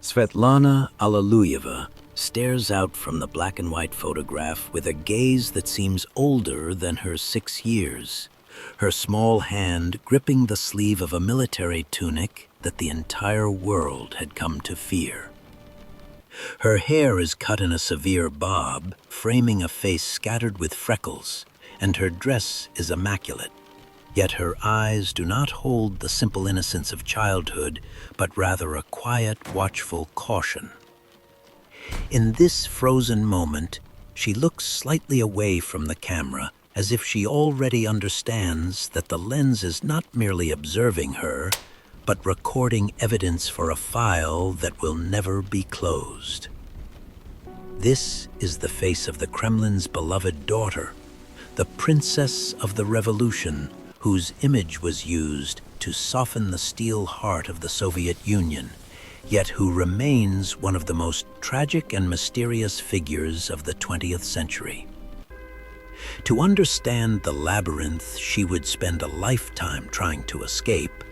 Svetlana Alliluyeva stares out from the black and white photograph with a gaze that seems older than her 6 years, her small hand gripping the sleeve of a military tunic that the entire world had come to fear. Her hair is cut in a severe bob, framing a face scattered with freckles, and her dress is immaculate. Yet her eyes do not hold the simple innocence of childhood, but rather a quiet, watchful caution. In this frozen moment, she looks slightly away from the camera, as if she already understands that the lens is not merely observing her, but recording evidence for a file that will never be closed. This is the face of the Kremlin's beloved daughter, the princess of the revolution, whose image was used to soften the steel heart of the Soviet Union, yet who remains one of the most tragic and mysterious figures of the 20th century. To understand the labyrinth she would spend a lifetime trying to escape,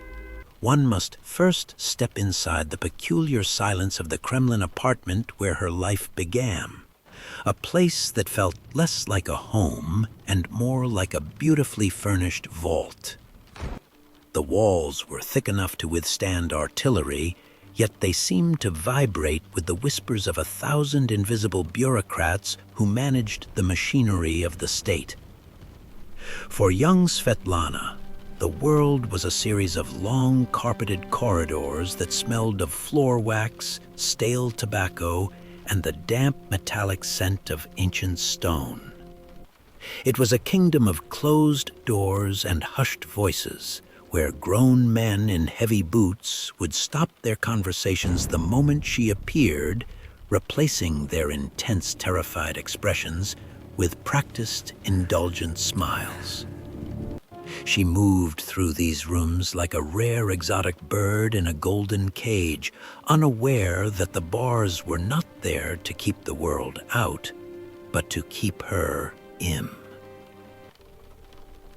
one must first step inside the peculiar silence of the Kremlin apartment where her life began, a place that felt less like a home and more like a beautifully furnished vault. The walls were thick enough to withstand artillery, yet they seemed to vibrate with the whispers of 1,000 invisible bureaucrats who managed the machinery of the state. For young Svetlana, the world was a series of long, carpeted corridors that smelled of floor wax, stale tobacco, and the damp metallic scent of ancient stone. It was a kingdom of closed doors and hushed voices, where grown men in heavy boots would stop their conversations the moment she appeared, replacing their intense, terrified expressions with practiced, indulgent smiles. She moved through these rooms like a rare exotic bird in a golden cage, unaware that the bars were not there to keep the world out, but to keep her in.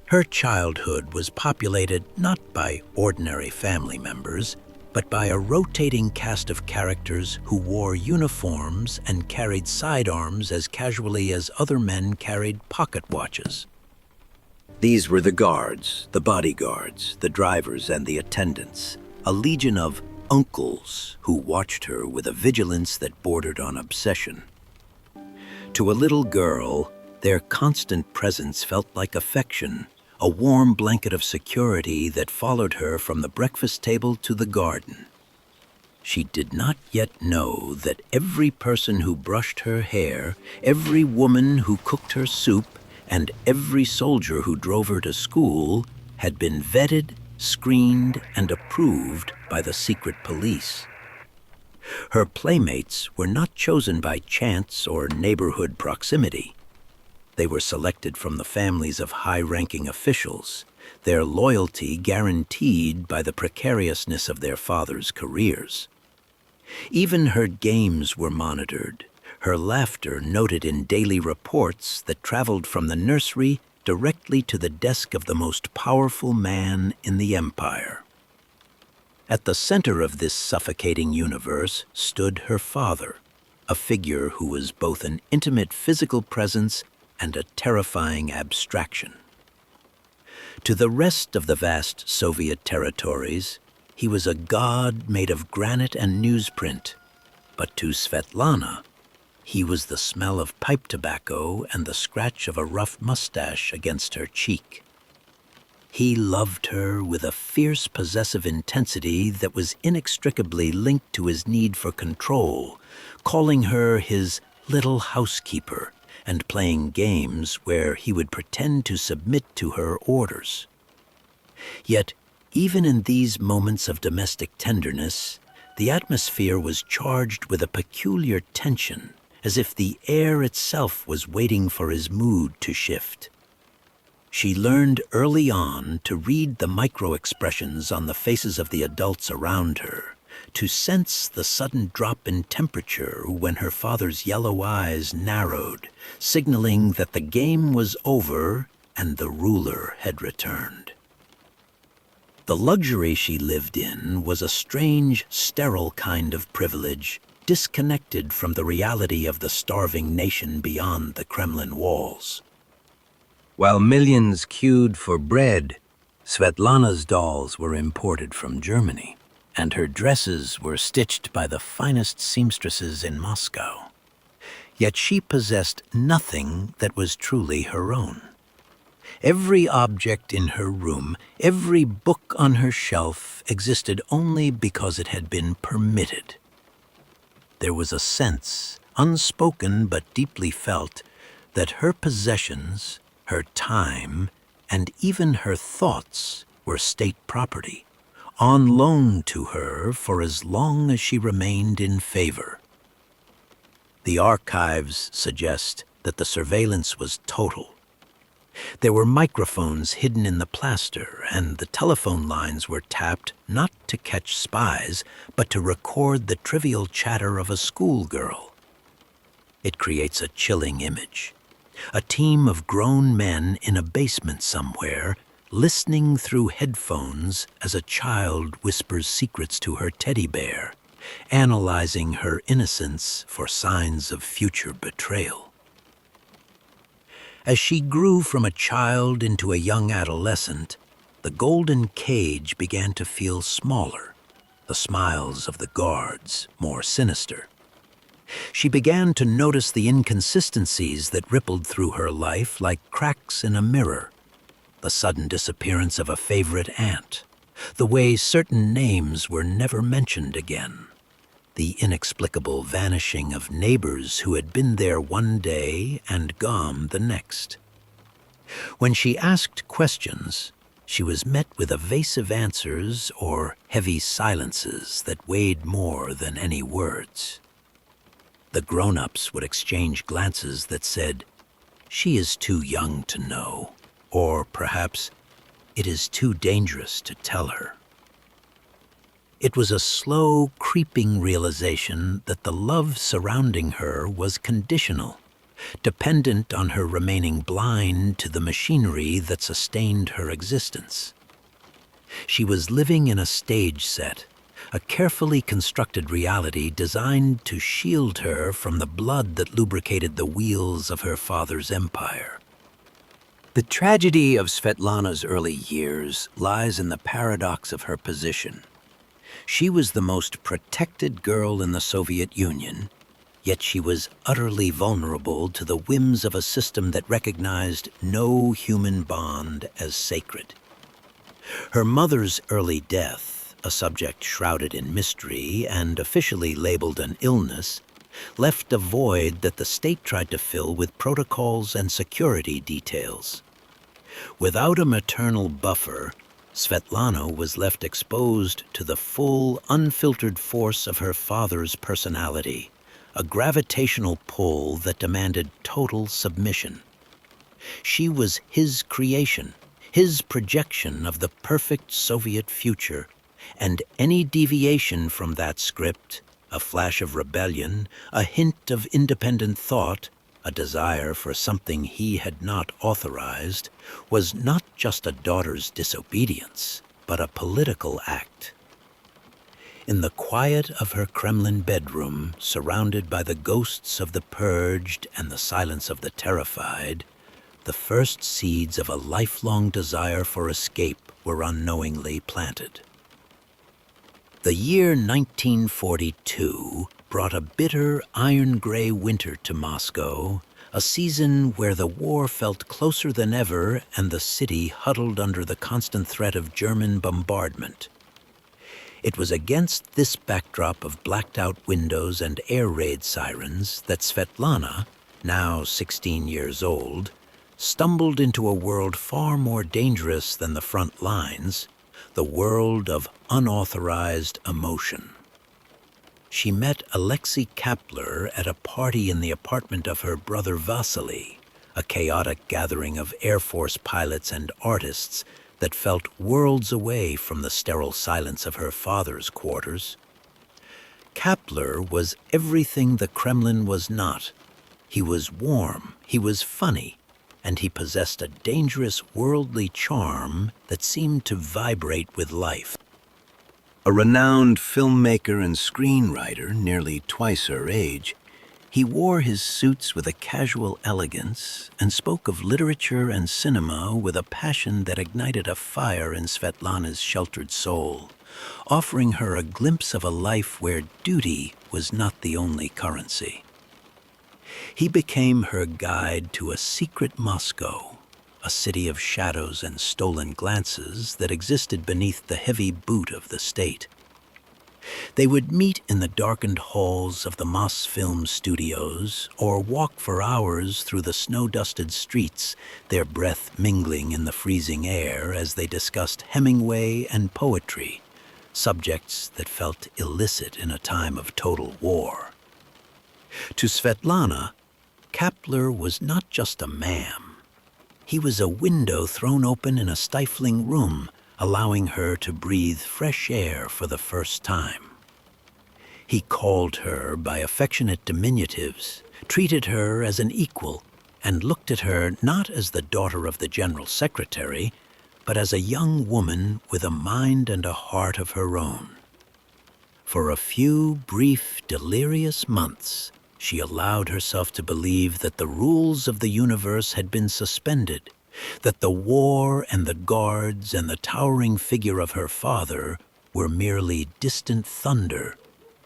Her childhood was populated not by ordinary family members, but by a rotating cast of characters who wore uniforms and carried sidearms as casually as other men carried pocket watches. These were the guards, the bodyguards, the drivers, and the attendants, a legion of uncles who watched her with a vigilance that bordered on obsession. To a little girl, their constant presence felt like affection, a warm blanket of security that followed her from the breakfast table to the garden. She did not yet know that every person who brushed her hair, every woman who cooked her soup, and every soldier who drove her to school had been vetted, screened, and approved by the secret police. Her playmates were not chosen by chance or neighborhood proximity. They were selected from the families of high-ranking officials, their loyalty guaranteed by the precariousness of their fathers' careers. Even her games were monitored, her laughter noted in daily reports that traveled from the nursery directly to the desk of the most powerful man in the empire. At the center of this suffocating universe stood her father, a figure who was both an intimate physical presence and a terrifying abstraction. To the rest of the vast Soviet territories, he was a god made of granite and newsprint, but to Svetlana, he was the smell of pipe tobacco and the scratch of a rough mustache against her cheek. He loved her with a fierce, possessive intensity that was inextricably linked to his need for control, calling her his little housekeeper and playing games where he would pretend to submit to her orders. Yet, even in these moments of domestic tenderness, the atmosphere was charged with a peculiar tension, as if the air itself was waiting for his mood to shift. She learned early on to read the micro-expressions on the faces of the adults around her, to sense the sudden drop in temperature when her father's yellow eyes narrowed, signaling that the game was over and the ruler had returned. The luxury she lived in was a strange, sterile kind of privilege, disconnected from the reality of the starving nation beyond the Kremlin walls. While millions queued for bread, Svetlana's dolls were imported from Germany, and her dresses were stitched by the finest seamstresses in Moscow. Yet she possessed nothing that was truly her own. Every object in her room, every book on her shelf existed only because it had been permitted. There was a sense, unspoken but deeply felt, that her possessions, her time, and even her thoughts were state property, on loan to her for as long as she remained in favor. The archives suggest that the surveillance was total. There were microphones hidden in the plaster, and the telephone lines were tapped not to catch spies, but to record the trivial chatter of a schoolgirl. It creates a chilling image. A team of grown men in a basement somewhere, listening through headphones as a child whispers secrets to her teddy bear, analyzing her innocence for signs of future betrayal. As she grew from a child into a young adolescent, the golden cage began to feel smaller, the smiles of the guards more sinister. She began to notice the inconsistencies that rippled through her life like cracks in a mirror. The sudden disappearance of a favorite aunt, the way certain names were never mentioned again, the inexplicable vanishing of neighbors who had been there one day and gone the next. When she asked questions, she was met with evasive answers or heavy silences that weighed more than any words. The grown-ups would exchange glances that said, "She is too young to know," or perhaps, "It is too dangerous to tell her." It was a slow, creeping realization that the love surrounding her was conditional, dependent on her remaining blind to the machinery that sustained her existence. She was living in a stage set, a carefully constructed reality designed to shield her from the blood that lubricated the wheels of her father's empire. The tragedy of Svetlana's early years lies in the paradox of her position. She was the most protected girl in the Soviet Union, yet she was utterly vulnerable to the whims of a system that recognized no human bond as sacred. Her mother's early death, a subject shrouded in mystery and officially labeled an illness, left a void that the state tried to fill with protocols and security details. Without a maternal buffer, Svetlana was left exposed to the full, unfiltered force of her father's personality, a gravitational pull that demanded total submission. She was his creation, his projection of the perfect Soviet future, and any deviation from that script, a flash of rebellion, a hint of independent thought, a desire for something he had not authorized, was not just a daughter's disobedience, but a political act. In the quiet of her Kremlin bedroom, surrounded by the ghosts of the purged and the silence of the terrified, the first seeds of a lifelong desire for escape were unknowingly planted. The year 1942 brought a bitter, iron-gray winter to Moscow, a season where the war felt closer than ever and the city huddled under the constant threat of German bombardment. It was against this backdrop of blacked-out windows and air raid sirens that Svetlana, now 16 years old, stumbled into a world far more dangerous than the front lines, the world of unauthorized emotion. She met Alexei Kapler at a party in the apartment of her brother Vasily, a chaotic gathering of Air Force pilots and artists that felt worlds away from the sterile silence of her father's quarters. Kapler was everything the Kremlin was not. He was warm, he was funny, and he possessed a dangerous worldly charm that seemed to vibrate with life. A renowned filmmaker and screenwriter, nearly twice her age, he wore his suits with a casual elegance and spoke of literature and cinema with a passion that ignited a fire in Svetlana's sheltered soul, offering her a glimpse of a life where duty was not the only currency. He became her guide to a secret Moscow, a city of shadows and stolen glances that existed beneath the heavy boot of the state. They would meet in the darkened halls of the Mosfilm studios or walk for hours through the snow-dusted streets, their breath mingling in the freezing air as they discussed Hemingway and poetry, subjects that felt illicit in a time of total war. To Svetlana, Kapler was not just a man. He was a window thrown open in a stifling room, allowing her to breathe fresh air for the first time. He called her by affectionate diminutives, treated her as an equal, and looked at her not as the daughter of the general secretary, but as a young woman with a mind and a heart of her own. For a few brief, delirious months, she allowed herself to believe that the rules of the universe had been suspended, that the war and the guards and the towering figure of her father were merely distant thunder,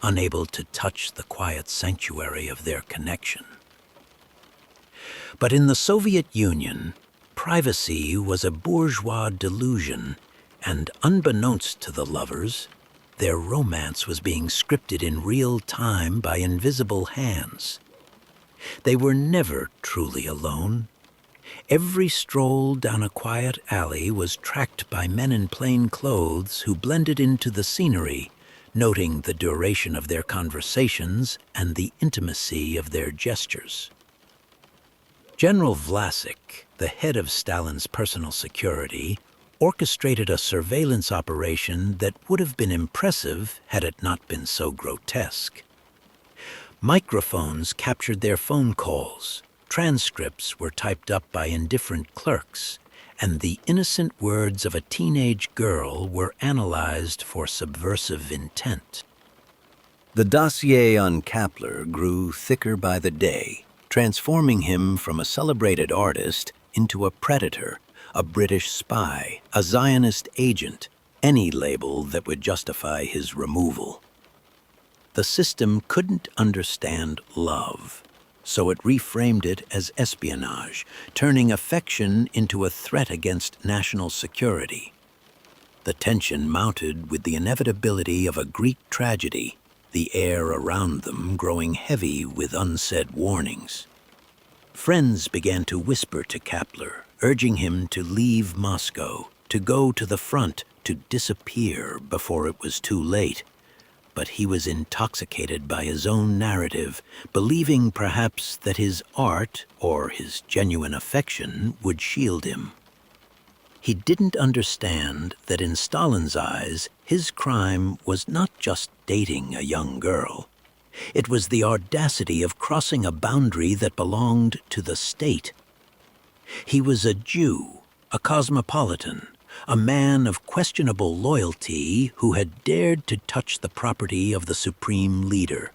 unable to touch the quiet sanctuary of their connection. But in the Soviet Union, privacy was a bourgeois delusion, and unbeknownst to the lovers, their romance was being scripted in real time by invisible hands. They were never truly alone. Every stroll down a quiet alley was tracked by men in plain clothes who blended into the scenery, noting the duration of their conversations and the intimacy of their gestures. General Vlasic, the head of Stalin's personal security, orchestrated a surveillance operation that would have been impressive had it not been so grotesque. Microphones captured their phone calls, transcripts were typed up by indifferent clerks, and the innocent words of a teenage girl were analyzed for subversive intent. The dossier on Kapler grew thicker by the day, transforming him from a celebrated artist into a predator, a British spy, a Zionist agent, any label that would justify his removal. The system couldn't understand love, so it reframed it as espionage, turning affection into a threat against national security. The tension mounted with the inevitability of a Greek tragedy, the air around them growing heavy with unsaid warnings. Friends began to whisper to Kapler, urging him to leave Moscow, to go to the front, to disappear before it was too late. But he was intoxicated by his own narrative, believing perhaps that his art, or his genuine affection, would shield him. He didn't understand that in Stalin's eyes, his crime was not just dating a young girl. It was the audacity of crossing a boundary that belonged to the state. He was a Jew, a cosmopolitan, a man of questionable loyalty who had dared to touch the property of the supreme leader.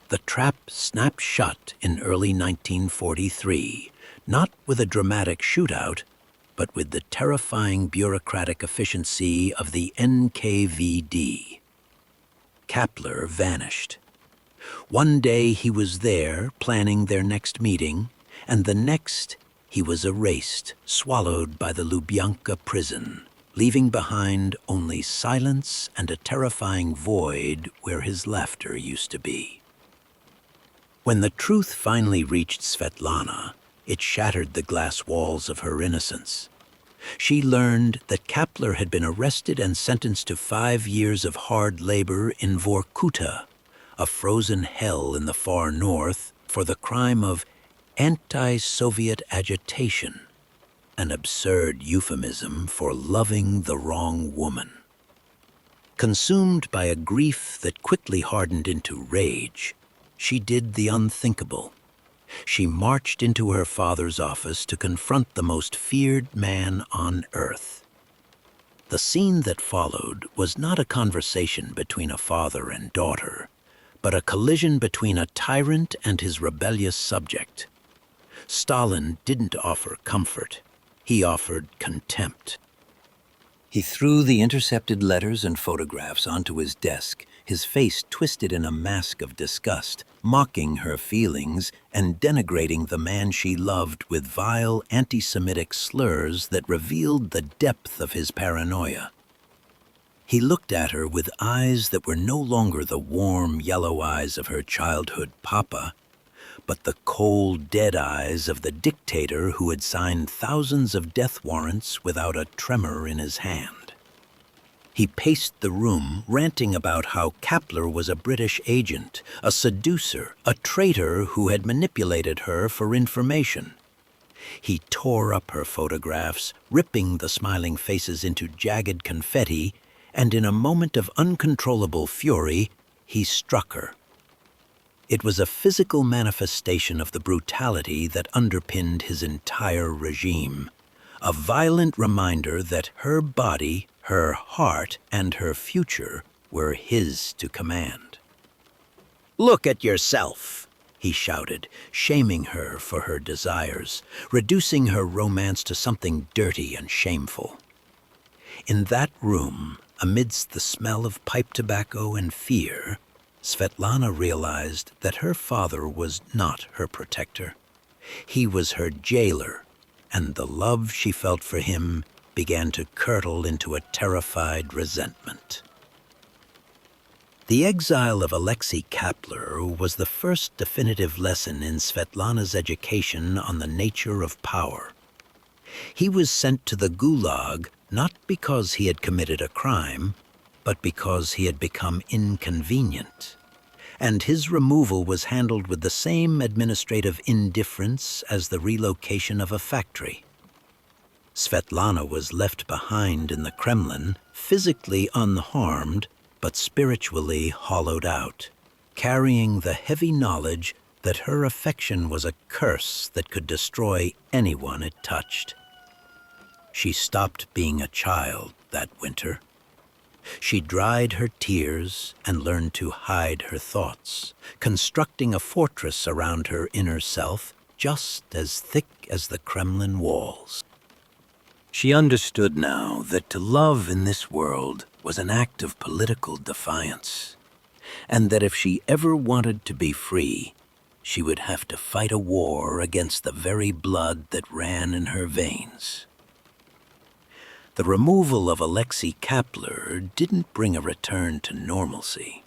The trap snapped shut in early 1943, not with a dramatic shootout, but with the terrifying bureaucratic efficiency of the NKVD. Kapler vanished. One day he was there planning their next meeting, and the next he was erased, swallowed by the Lubyanka prison, leaving behind only silence and a terrifying void where his laughter used to be. When the truth finally reached Svetlana, it shattered the glass walls of her innocence. She learned that Kapler had been arrested and sentenced to 5 years of hard labor in Vorkuta, a frozen hell in the far north, for the crime of anti-Soviet agitation, an absurd euphemism for loving the wrong woman. Consumed by a grief that quickly hardened into rage, she did the unthinkable. She marched into her father's office to confront the most feared man on earth. The scene that followed was not a conversation between a father and daughter, but a collision between a tyrant and his rebellious subject. Stalin didn't offer comfort. He offered contempt. He threw the intercepted letters and photographs onto his desk, his face twisted in a mask of disgust, mocking her feelings and denigrating the man she loved with vile anti-Semitic slurs that revealed the depth of his paranoia. He looked at her with eyes that were no longer the warm yellow eyes of her childhood papa, but the cold, dead eyes of the dictator who had signed thousands of death warrants without a tremor in his hand. He paced the room, ranting about how Kapler was a British agent, a seducer, a traitor who had manipulated her for information. He tore up her photographs, ripping the smiling faces into jagged confetti, and in a moment of uncontrollable fury, he struck her. It was a physical manifestation of the brutality that underpinned his entire regime, a violent reminder that her body, her heart, and her future were his to command. "Look at yourself," he shouted, shaming her for her desires, reducing her romance to something dirty and shameful. In that room, amidst the smell of pipe tobacco and fear, Svetlana realized that her father was not her protector. He was her jailer, and the love she felt for him began to curdle into a terrified resentment. The exile of Alexei Kapler was the first definitive lesson in Svetlana's education on the nature of power. He was sent to the Gulag not because he had committed a crime, but because he had become inconvenient. And his removal was handled with the same administrative indifference as the relocation of a factory. Svetlana was left behind in the Kremlin, physically unharmed, but spiritually hollowed out, carrying the heavy knowledge that her affection was a curse that could destroy anyone it touched. She stopped being a child that winter. She dried her tears and learned to hide her thoughts, constructing a fortress around her inner self just as thick as the Kremlin walls. She understood now that to love in this world was an act of political defiance, and that if she ever wanted to be free, she would have to fight a war against the very blood that ran in her veins. The removal of Alexei Kapler didn't bring a return to normalcy.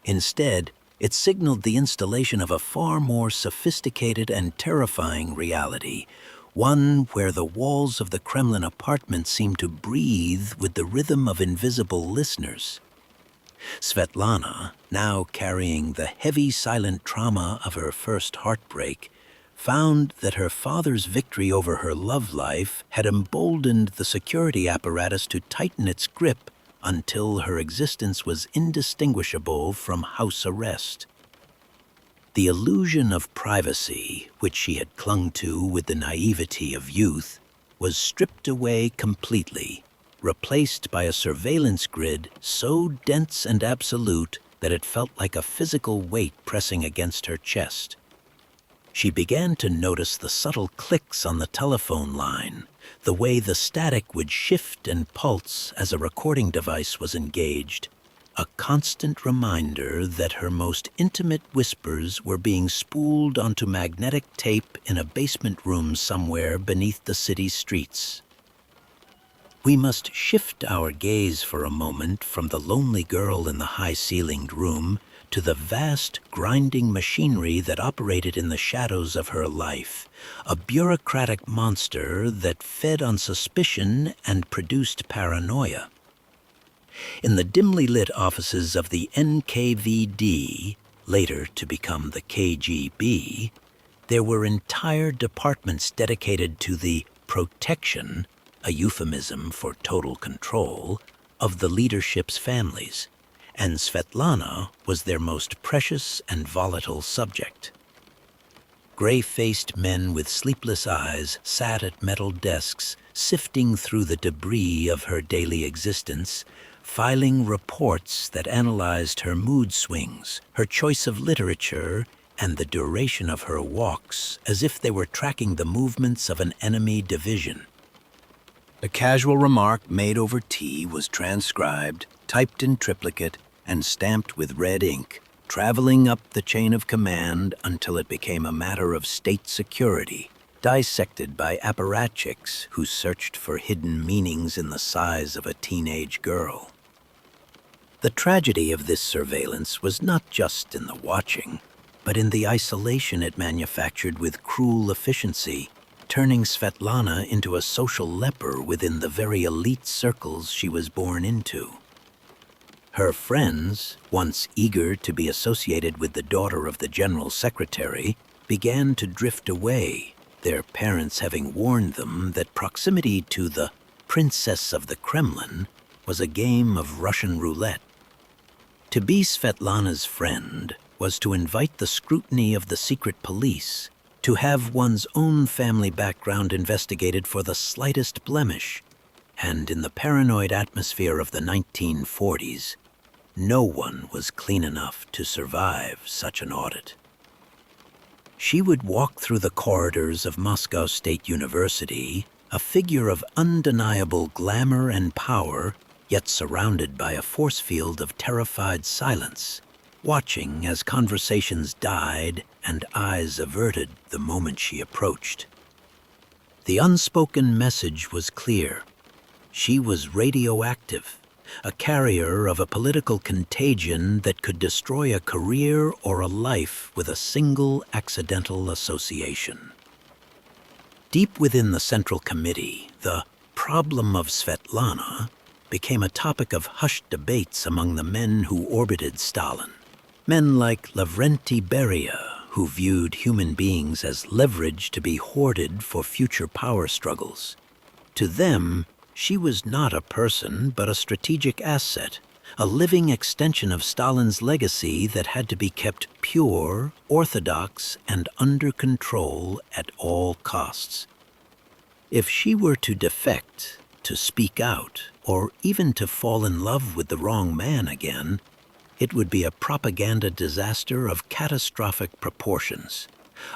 Instead, it signaled the installation of a far more sophisticated and terrifying reality, one where the walls of the Kremlin apartment seemed to breathe with the rhythm of invisible listeners. Svetlana, now carrying the heavy silent trauma of her first heartbreak, found that her father's victory over her love life had emboldened the security apparatus to tighten its grip until her existence was indistinguishable from house arrest. The illusion of privacy, which she had clung to with the naivety of youth, was stripped away completely, replaced by a surveillance grid so dense and absolute that it felt like a physical weight pressing against her chest. She began to notice the subtle clicks on the telephone line, the way the static would shift and pulse as a recording device was engaged, a constant reminder that her most intimate whispers were being spooled onto magnetic tape in a basement room somewhere beneath the city's streets. We must shift our gaze for a moment from the lonely girl in the high-ceilinged room to the vast, grinding machinery that operated in the shadows of her life, a bureaucratic monster that fed on suspicion and produced paranoia. In the dimly lit offices of the NKVD, later to become the KGB, there were entire departments dedicated to the protection, a euphemism for total control, of the leadership's families, and Svetlana was their most precious and volatile subject. Gray-faced men with sleepless eyes sat at metal desks, sifting through the debris of her daily existence, filing reports that analyzed her mood swings, her choice of literature, and the duration of her walks, as if they were tracking the movements of an enemy division. A casual remark made over tea was transcribed, typed in triplicate, and stamped with red ink, traveling up the chain of command until it became a matter of state security, dissected by apparatchiks who searched for hidden meanings in the size of a teenage girl. The tragedy of this surveillance was not just in the watching, but in the isolation it manufactured with cruel efficiency, turning Svetlana into a social leper within the very elite circles she was born into. Her friends, once eager to be associated with the daughter of the general secretary, began to drift away, their parents having warned them that proximity to the princess of the Kremlin was a game of Russian roulette. To be Svetlana's friend was to invite the scrutiny of the secret police, to have one's own family background investigated for the slightest blemish, and in the paranoid atmosphere of the 1940s, no one was clean enough to survive such an audit. She would walk through the corridors of Moscow State University, a figure of undeniable glamour and power, yet surrounded by a force field of terrified silence, watching as conversations died and eyes averted the moment she approached. The unspoken message was clear. She was radioactive, a carrier of a political contagion that could destroy a career or a life with a single accidental association. Deep within the Central Committee, the problem of Svetlana became a topic of hushed debates among the men who orbited Stalin. Men like Lavrenti Beria, who viewed human beings as leverage to be hoarded for future power struggles. To them, she was not a person, but a strategic asset, a living extension of Stalin's legacy that had to be kept pure, orthodox, and under control at all costs. If she were to defect, to speak out, or even to fall in love with the wrong man again, it would be a propaganda disaster of catastrophic proportions,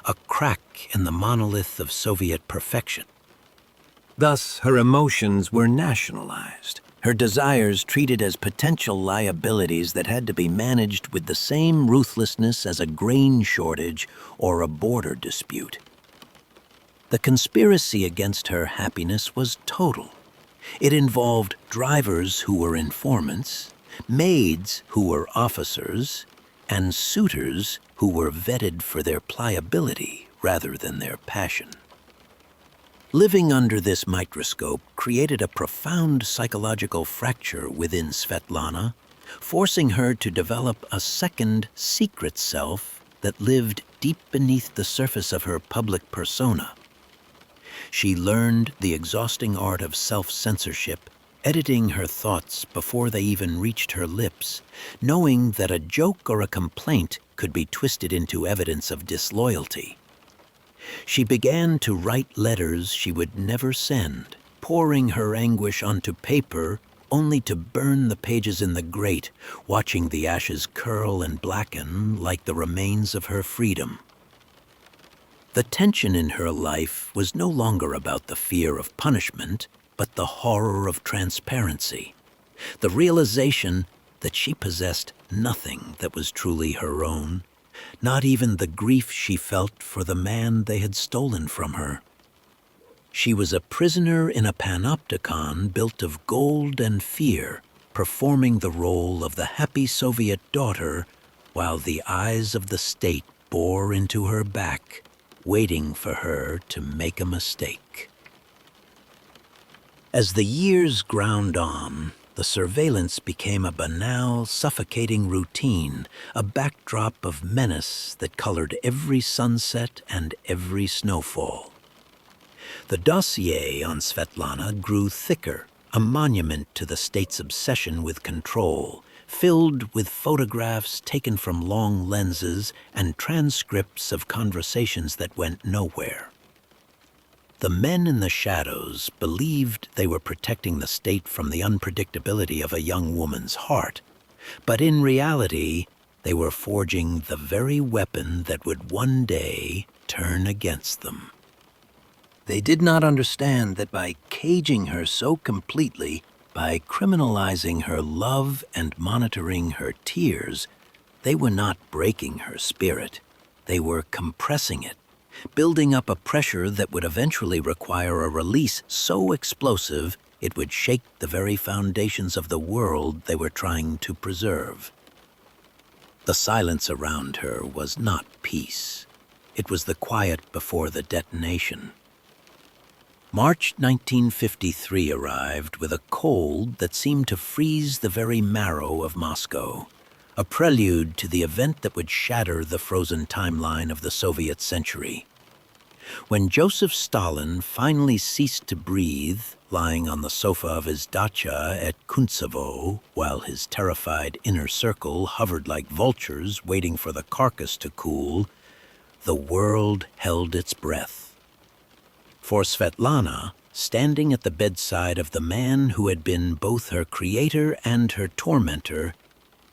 a crack in the monolith of Soviet perfection. Thus, her emotions were nationalized, her desires treated as potential liabilities that had to be managed with the same ruthlessness as a grain shortage or a border dispute. The conspiracy against her happiness was total. It involved drivers who were informants, maids who were officers, and suitors who were vetted for their pliability rather than their passion. Living under this microscope created a profound psychological fracture within Svetlana, forcing her to develop a second secret self that lived deep beneath the surface of her public persona. She learned the exhausting art of self-censorship, editing her thoughts before they even reached her lips, knowing that a joke or a complaint could be twisted into evidence of disloyalty. She began to write letters she would never send, pouring her anguish onto paper only to burn the pages in the grate, watching the ashes curl and blacken like the remains of her freedom. The tension in her life was no longer about the fear of punishment, but the horror of transparency, the realization that she possessed nothing that was truly her own, not even the grief she felt for the man they had stolen from her. She was a prisoner in a panopticon built of gold and fear, performing the role of the happy Soviet daughter while the eyes of the state bore into her back, waiting for her to make a mistake. As the years ground on, the surveillance became a banal, suffocating routine, a backdrop of menace that colored every sunset and every snowfall. The dossier on Svetlana grew thicker, a monument to the state's obsession with control, filled with photographs taken from long lenses and transcripts of conversations that went nowhere. The men in the shadows believed they were protecting the state from the unpredictability of a young woman's heart, but in reality, they were forging the very weapon that would one day turn against them. They did not understand that by caging her so completely, by criminalizing her love and monitoring her tears, they were not breaking her spirit. They were compressing it, building up a pressure that would eventually require a release so explosive it would shake the very foundations of the world they were trying to preserve. The silence around her was not peace. It was the quiet before the detonation. March 1953 arrived with a cold that seemed to freeze the very marrow of Moscow, a prelude to the event that would shatter the frozen timeline of the Soviet century. When Joseph Stalin finally ceased to breathe, lying on the sofa of his dacha at Kuntsevo, while his terrified inner circle hovered like vultures waiting for the carcass to cool, the world held its breath. For Svetlana, standing at the bedside of the man who had been both her creator and her tormentor,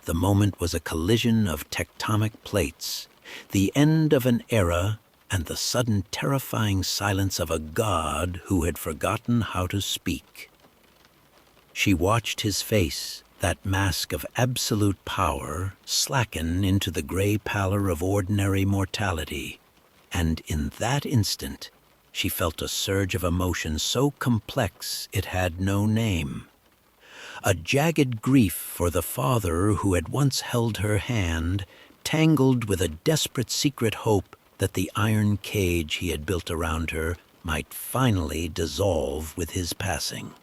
the moment was a collision of tectonic plates, the end of an era and the sudden terrifying silence of a god who had forgotten how to speak. She watched his face, that mask of absolute power, slacken into the gray pallor of ordinary mortality, and in that instant, she felt a surge of emotion so complex it had no name. A jagged grief for the father who had once held her hand, tangled with a desperate secret hope that the iron cage he had built around her might finally dissolve with his passing.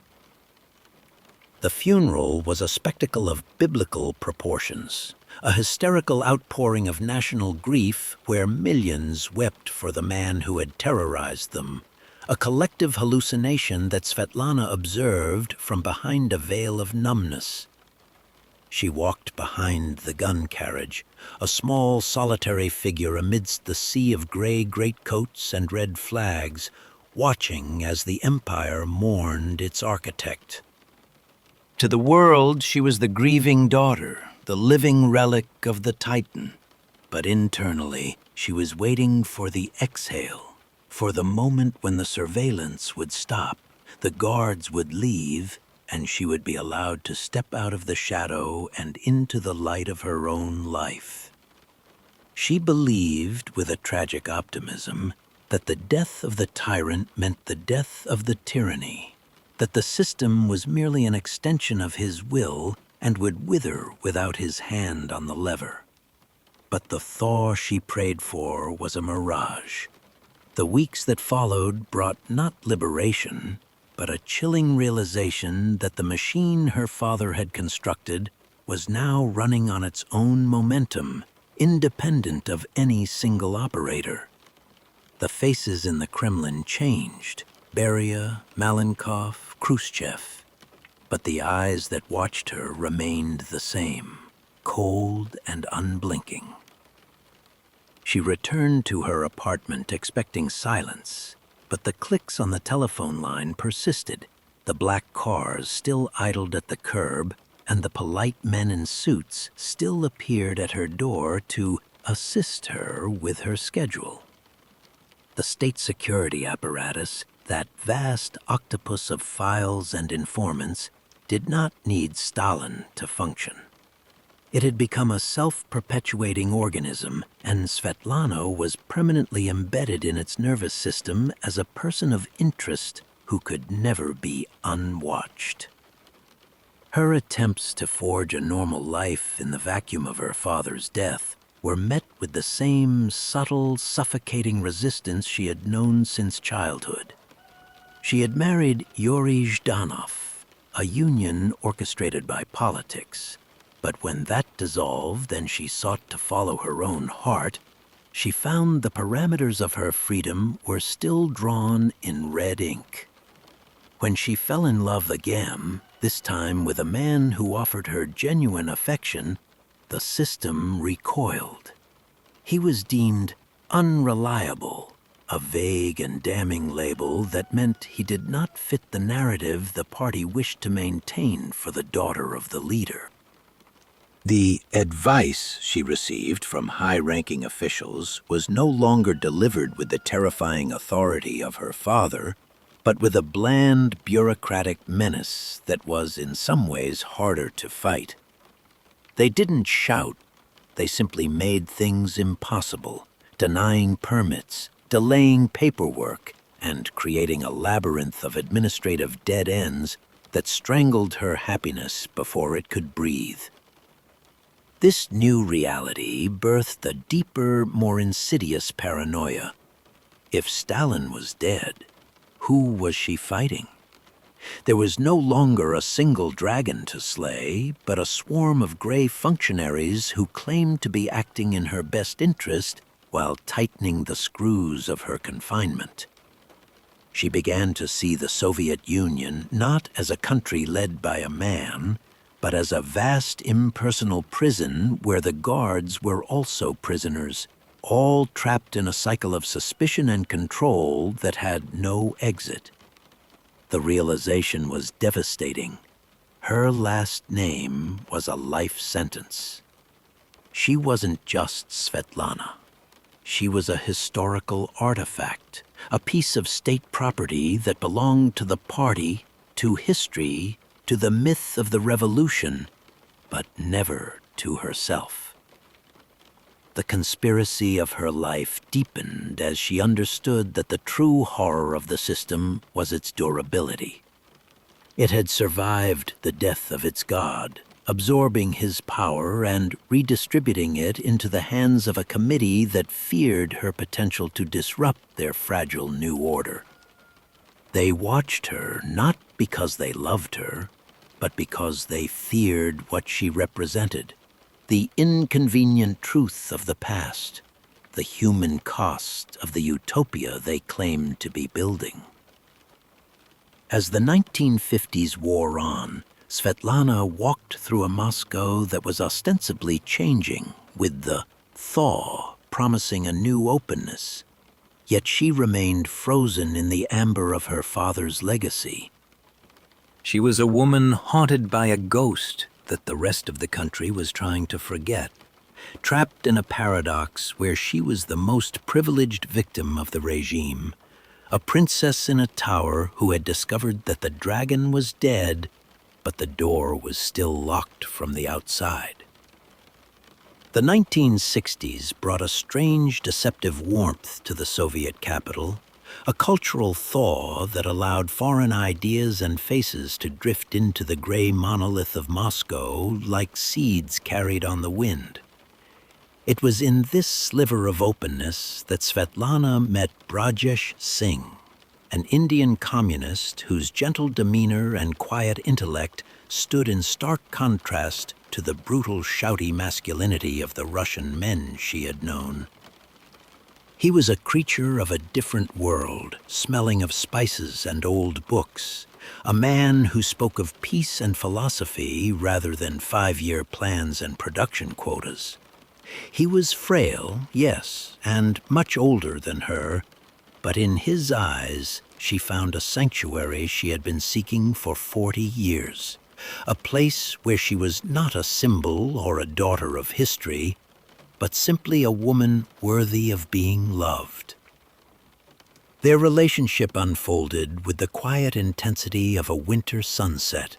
The funeral was a spectacle of biblical proportions, a hysterical outpouring of national grief where millions wept for the man who had terrorized them, a collective hallucination that Svetlana observed from behind a veil of numbness. She walked behind the gun carriage, a small solitary figure amidst the sea of gray greatcoats and red flags, watching as the empire mourned its architect. To the world, she was the grieving daughter, the living relic of the Titan. But internally, she was waiting for the exhale, for the moment when the surveillance would stop, the guards would leave, and she would be allowed to step out of the shadow and into the light of her own life. She believed, with a tragic optimism, that the death of the tyrant meant the death of the tyranny, that the system was merely an extension of his will and would wither without his hand on the lever. But the thaw she prayed for was a mirage. The weeks that followed brought not liberation, but a chilling realization that the machine her father had constructed was now running on its own momentum, independent of any single operator. The faces in the Kremlin changed: Beria, Malenkov, Khrushchev. But the eyes that watched her remained the same, cold and unblinking. She returned to her apartment expecting silence, but the clicks on the telephone line persisted. The black cars still idled at the curb, and the polite men in suits still appeared at her door to assist her with her schedule. The state security apparatus, that vast octopus of files and informants, did not need Stalin to function. It had become a self-perpetuating organism, and Svetlana was permanently embedded in its nervous system as a person of interest who could never be unwatched. Her attempts to forge a normal life in the vacuum of her father's death were met with the same subtle, suffocating resistance she had known since childhood. She had married Yuri Zhdanov, a union orchestrated by politics. But when that dissolved and she sought to follow her own heart, she found the parameters of her freedom were still drawn in red ink. When she fell in love again, This time with a man who offered her genuine affection, the system recoiled. He was deemed unreliable, a vague and damning label that meant he did not fit the narrative the party wished to maintain for the daughter of the leader. The advice she received from high-ranking officials was no longer delivered with the terrifying authority of her father, but with a bland, bureaucratic menace that was in some ways harder to fight. They didn't shout, they simply made things impossible, denying permits, delaying paperwork, and creating a labyrinth of administrative dead ends that strangled her happiness before it could breathe. This new reality birthed a deeper, more insidious paranoia. If Stalin was dead, who was she fighting? There was no longer a single dragon to slay, but a swarm of gray functionaries who claimed to be acting in her best interest while tightening the screws of her confinement. She began to see the Soviet Union not as a country led by a man, but as a vast impersonal prison where the guards were also prisoners, all trapped in a cycle of suspicion and control that had no exit. The realization was devastating. Her last name was a life sentence. She wasn't just Svetlana. She was a historical artifact, a piece of state property that belonged to the party, to history, to the myth of the revolution, but never to herself. The conspiracy of her life deepened as she understood that the true horror of the system was its durability. It had survived the death of its god, absorbing his power and redistributing it into the hands of a committee that feared her potential to disrupt their fragile new order. They watched her not because they loved her, but because they feared what she represented, the inconvenient truth of the past, the human cost of the utopia they claimed to be building. As the 1950s wore on, Svetlana walked through a Moscow that was ostensibly changing, with the thaw promising a new openness. Yet she remained frozen in the amber of her father's legacy. She was a woman haunted by a ghost that the rest of the country was trying to forget, trapped in a paradox where she was the most privileged victim of the regime, a princess in a tower who had discovered that the dragon was dead, but the door was still locked from the outside. The 1960s brought a strange, deceptive warmth to the Soviet capital, a cultural thaw that allowed foreign ideas and faces to drift into the gray monolith of Moscow like seeds carried on the wind. It was in this sliver of openness that Svetlana met Brajesh Singh, an Indian communist whose gentle demeanor and quiet intellect stood in stark contrast to the brutal, shouty masculinity of the Russian men she had known. He was a creature of a different world, smelling of spices and old books, a man who spoke of peace and philosophy rather than 5-year plans and production quotas. He was frail, yes, and much older than her, but in his eyes she found a sanctuary she had been seeking for 40 years, a place where she was not a symbol or a daughter of history, but simply a woman worthy of being loved. Their relationship unfolded with the quiet intensity of a winter sunset,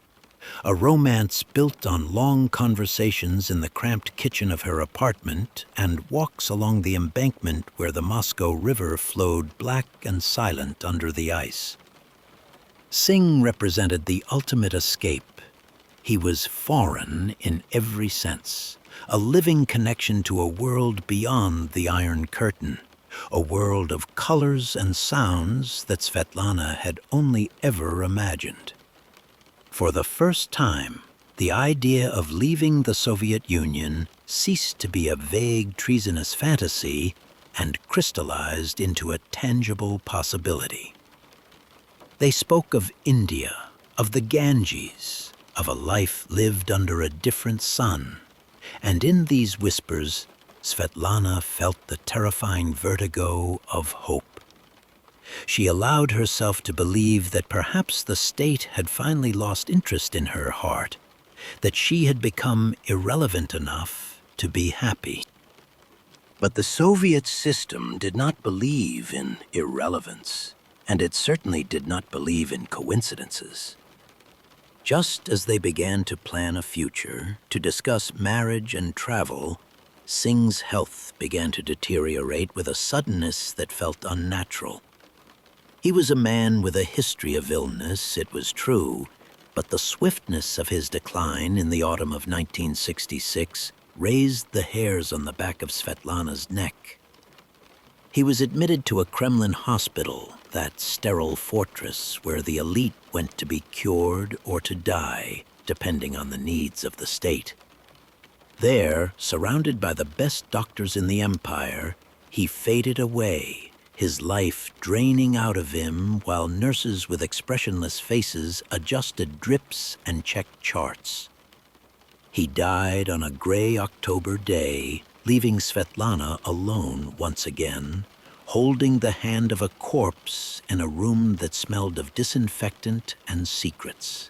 a romance built on long conversations in the cramped kitchen of her apartment and walks along the embankment where the Moscow River flowed black and silent under the ice. Singh represented the ultimate escape. He was foreign in every sense, a living connection to a world beyond the Iron Curtain, a world of colors and sounds that Svetlana had only ever imagined. For the first time, the idea of leaving the Soviet Union ceased to be a vague, treasonous fantasy and crystallized into a tangible possibility. They spoke of India, of the Ganges, of a life lived under a different sun, and in these whispers, Svetlana felt the terrifying vertigo of hope. She allowed herself to believe that perhaps the state had finally lost interest in her heart, that she had become irrelevant enough to be happy. But the Soviet system did not believe in irrelevance, and it certainly did not believe in coincidences. Just as they began to plan a future, to discuss marriage and travel, Singh's health began to deteriorate with a suddenness that felt unnatural. He was a man with a history of illness, it was true, but the swiftness of his decline in the autumn of 1966 raised the hairs on the back of Svetlana's neck. He was admitted to a Kremlin hospital, that sterile fortress where the elite went to be cured or to die, depending on the needs of the state. There, surrounded by the best doctors in the empire, he faded away, his life draining out of him while nurses with expressionless faces adjusted drips and checked charts. He died on a gray October day, leaving Svetlana alone once again, holding the hand of a corpse in a room that smelled of disinfectant and secrets.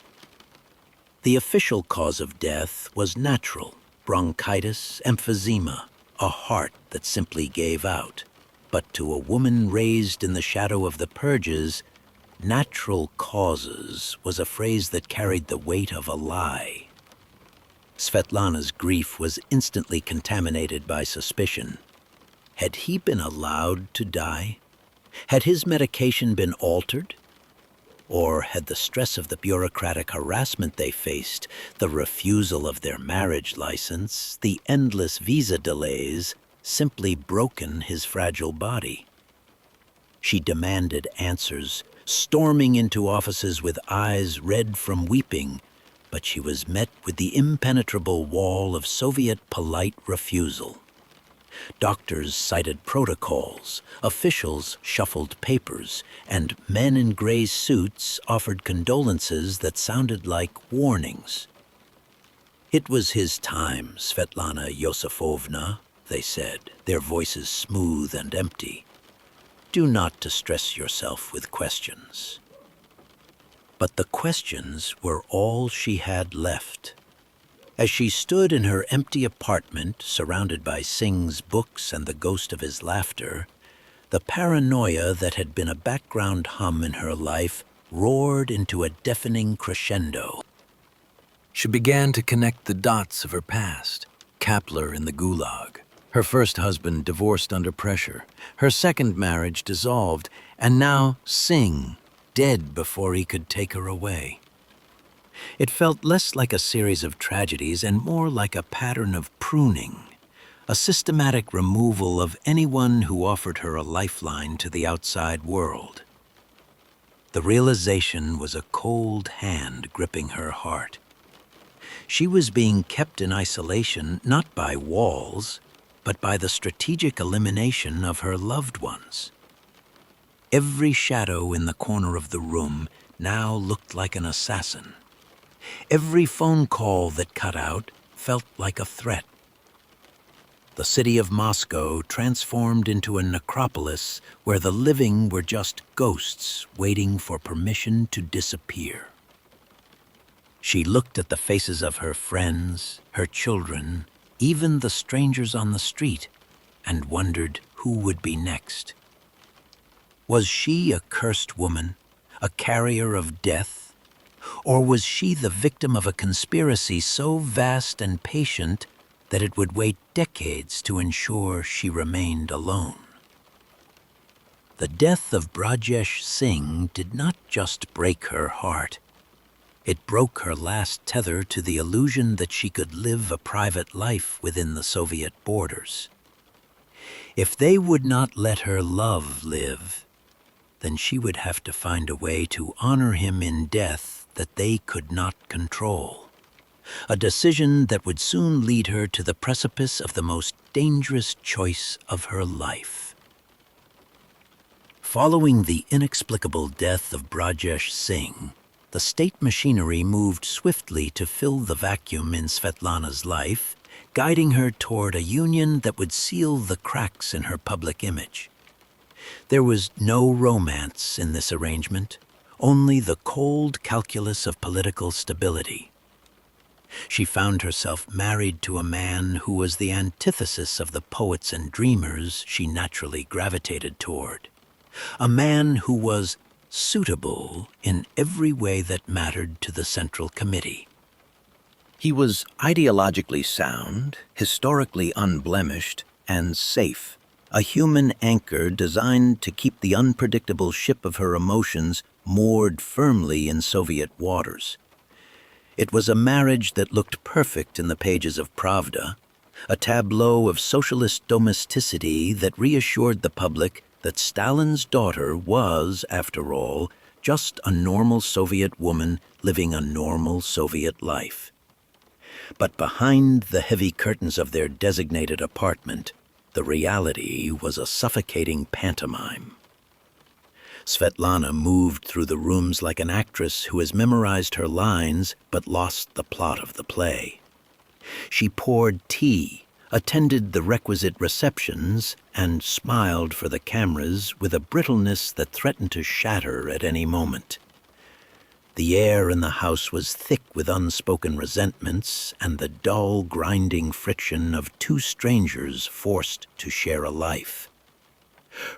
The official cause of death was natural, bronchitis, emphysema, a heart that simply gave out. But to a woman raised in the shadow of the purges, natural causes was a phrase that carried the weight of a lie. Svetlana's grief was instantly contaminated by suspicion. Had he been allowed to die? Had his medication been altered? Or had the stress of the bureaucratic harassment they faced, the refusal of their marriage license, the endless visa delays, simply broken his fragile body? She demanded answers, storming into offices with eyes red from weeping, but she was met with the impenetrable wall of Soviet polite refusal. Doctors cited protocols, officials shuffled papers, and men in gray suits offered condolences that sounded like warnings. "It was his time, Svetlana Yosifovna," they said, their voices smooth and empty. "Do not distress yourself with questions." But the questions were all she had left. As she stood in her empty apartment, surrounded by Singh's books and the ghost of his laughter, the paranoia that had been a background hum in her life roared into a deafening crescendo. She began to connect the dots of her past. Kapler in the Gulag, her first husband divorced under pressure, her second marriage dissolved, and now Singh, dead before he could take her away. It felt less like a series of tragedies and more like a pattern of pruning, a systematic removal of anyone who offered her a lifeline to the outside world. The realization was a cold hand gripping her heart. She was being kept in isolation not by walls, but by the strategic elimination of her loved ones. Every shadow in the corner of the room now looked like an assassin. Every phone call that cut out felt like a threat. The city of Moscow transformed into a necropolis where the living were just ghosts waiting for permission to disappear. She looked at the faces of her friends, her children, even the strangers on the street, and wondered who would be next. Was she a cursed woman, a carrier of death? Or was she the victim of a conspiracy so vast and patient that it would wait decades to ensure she remained alone? The death of Brajesh Singh did not just break her heart. It broke her last tether to the illusion that she could live a private life within the Soviet borders. If they would not let her love live, then she would have to find a way to honor him in death that they could not control, a decision that would soon lead her to the precipice of the most dangerous choice of her life. Following the inexplicable death of Brajesh Singh, the state machinery moved swiftly to fill the vacuum in Svetlana's life, guiding her toward a union that would seal the cracks in her public image. There was no romance in this arrangement, only the cold calculus of political stability. She found herself married to a man who was the antithesis of the poets and dreamers she naturally gravitated toward. A man who was suitable in every way that mattered to the Central Committee. He was ideologically sound, historically unblemished, and safe, a human anchor designed to keep the unpredictable ship of her emotions moored firmly in Soviet waters. It was a marriage that looked perfect in the pages of Pravda, a tableau of socialist domesticity that reassured the public that Stalin's daughter was, after all, just a normal Soviet woman living a normal Soviet life. But behind the heavy curtains of their designated apartment, the reality was a suffocating pantomime. Svetlana moved through the rooms like an actress who has memorized her lines but lost the plot of the play. She poured tea, attended the requisite receptions, and smiled for the cameras with a brittleness that threatened to shatter at any moment. The air in the house was thick with unspoken resentments and the dull, grinding friction of two strangers forced to share a life.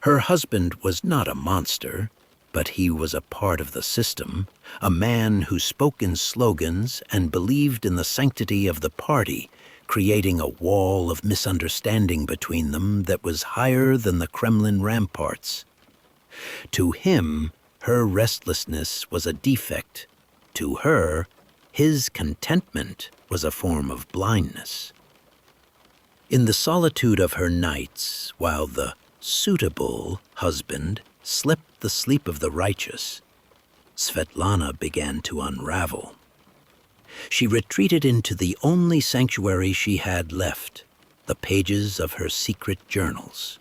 Her husband was not a monster, but he was a part of the system, a man who spoke in slogans and believed in the sanctity of the party, creating a wall of misunderstanding between them that was higher than the Kremlin ramparts. To him, her restlessness was a defect. To her, his contentment was a form of blindness. In the solitude of her nights, while the suitable husband slept the sleep of the righteous, Svetlana began to unravel. She retreated into the only sanctuary she had left, the pages of her secret journals.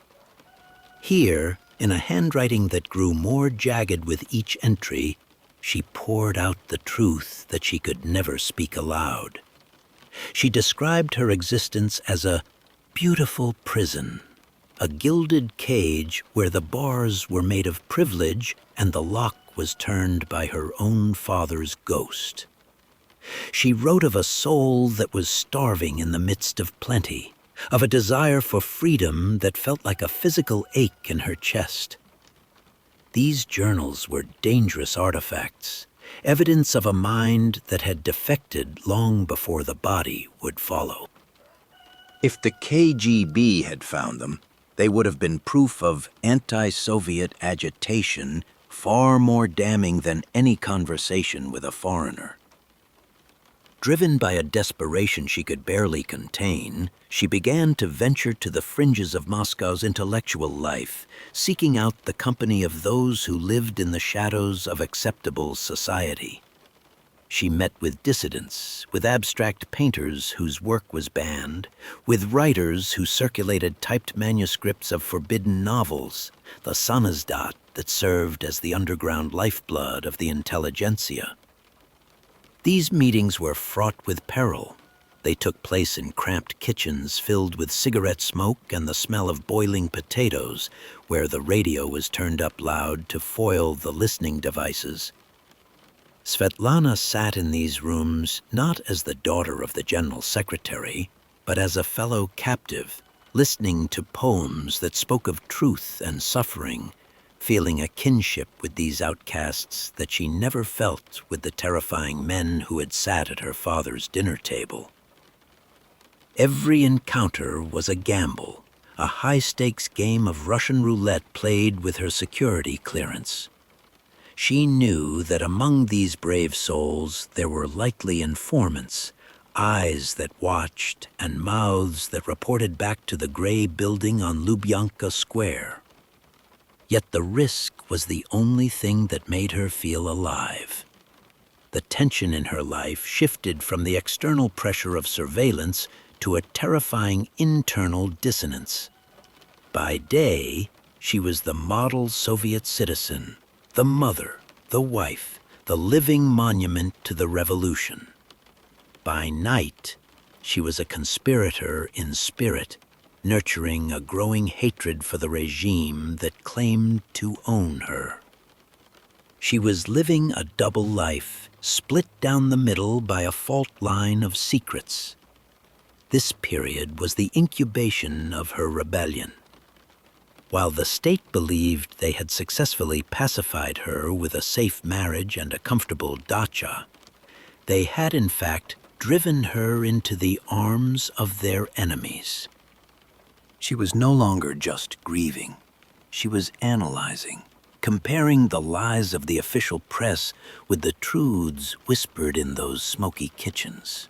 Here, in a handwriting that grew more jagged with each entry, she poured out the truth that she could never speak aloud. She described her existence as a beautiful prison, a gilded cage where the bars were made of privilege and the lock was turned by her own father's ghost. She wrote of a soul that was starving in the midst of plenty, of a desire for freedom that felt like a physical ache in her chest. These journals were dangerous artifacts, evidence of a mind that had defected long before the body would follow. If the KGB had found them, they would have been proof of anti-Soviet agitation far more damning than any conversation with a foreigner. Driven by a desperation she could barely contain, she began to venture to the fringes of Moscow's intellectual life, seeking out the company of those who lived in the shadows of acceptable society. She met with dissidents, with abstract painters whose work was banned, with writers who circulated typed manuscripts of forbidden novels, the Samizdats that served as the underground lifeblood of the intelligentsia. These meetings were fraught with peril. They took place in cramped kitchens filled with cigarette smoke and the smell of boiling potatoes, where the radio was turned up loud to foil the listening devices. Svetlana sat in these rooms not as the daughter of the general secretary, but as a fellow captive, listening to poems that spoke of truth and suffering, feeling a kinship with these outcasts that she never felt with the terrifying men who had sat at her father's dinner table. Every encounter was a gamble, a high-stakes game of Russian roulette played with her security clearance. She knew that among these brave souls there were likely informants, eyes that watched and mouths that reported back to the gray building on Lubyanka Square. Yet the risk was the only thing that made her feel alive. The tension in her life shifted from the external pressure of surveillance to a terrifying internal dissonance. By day, she was the model Soviet citizen, the mother, the wife, the living monument to the revolution. By night, she was a conspirator in spirit, nurturing a growing hatred for the regime that claimed to own her. She was living a double life, split down the middle by a fault line of secrets. This period was the incubation of her rebellion. While the state believed they had successfully pacified her with a safe marriage and a comfortable dacha, they had in fact driven her into the arms of their enemies. She was no longer just grieving. She was analyzing, comparing the lies of the official press with the truths whispered in those smoky kitchens.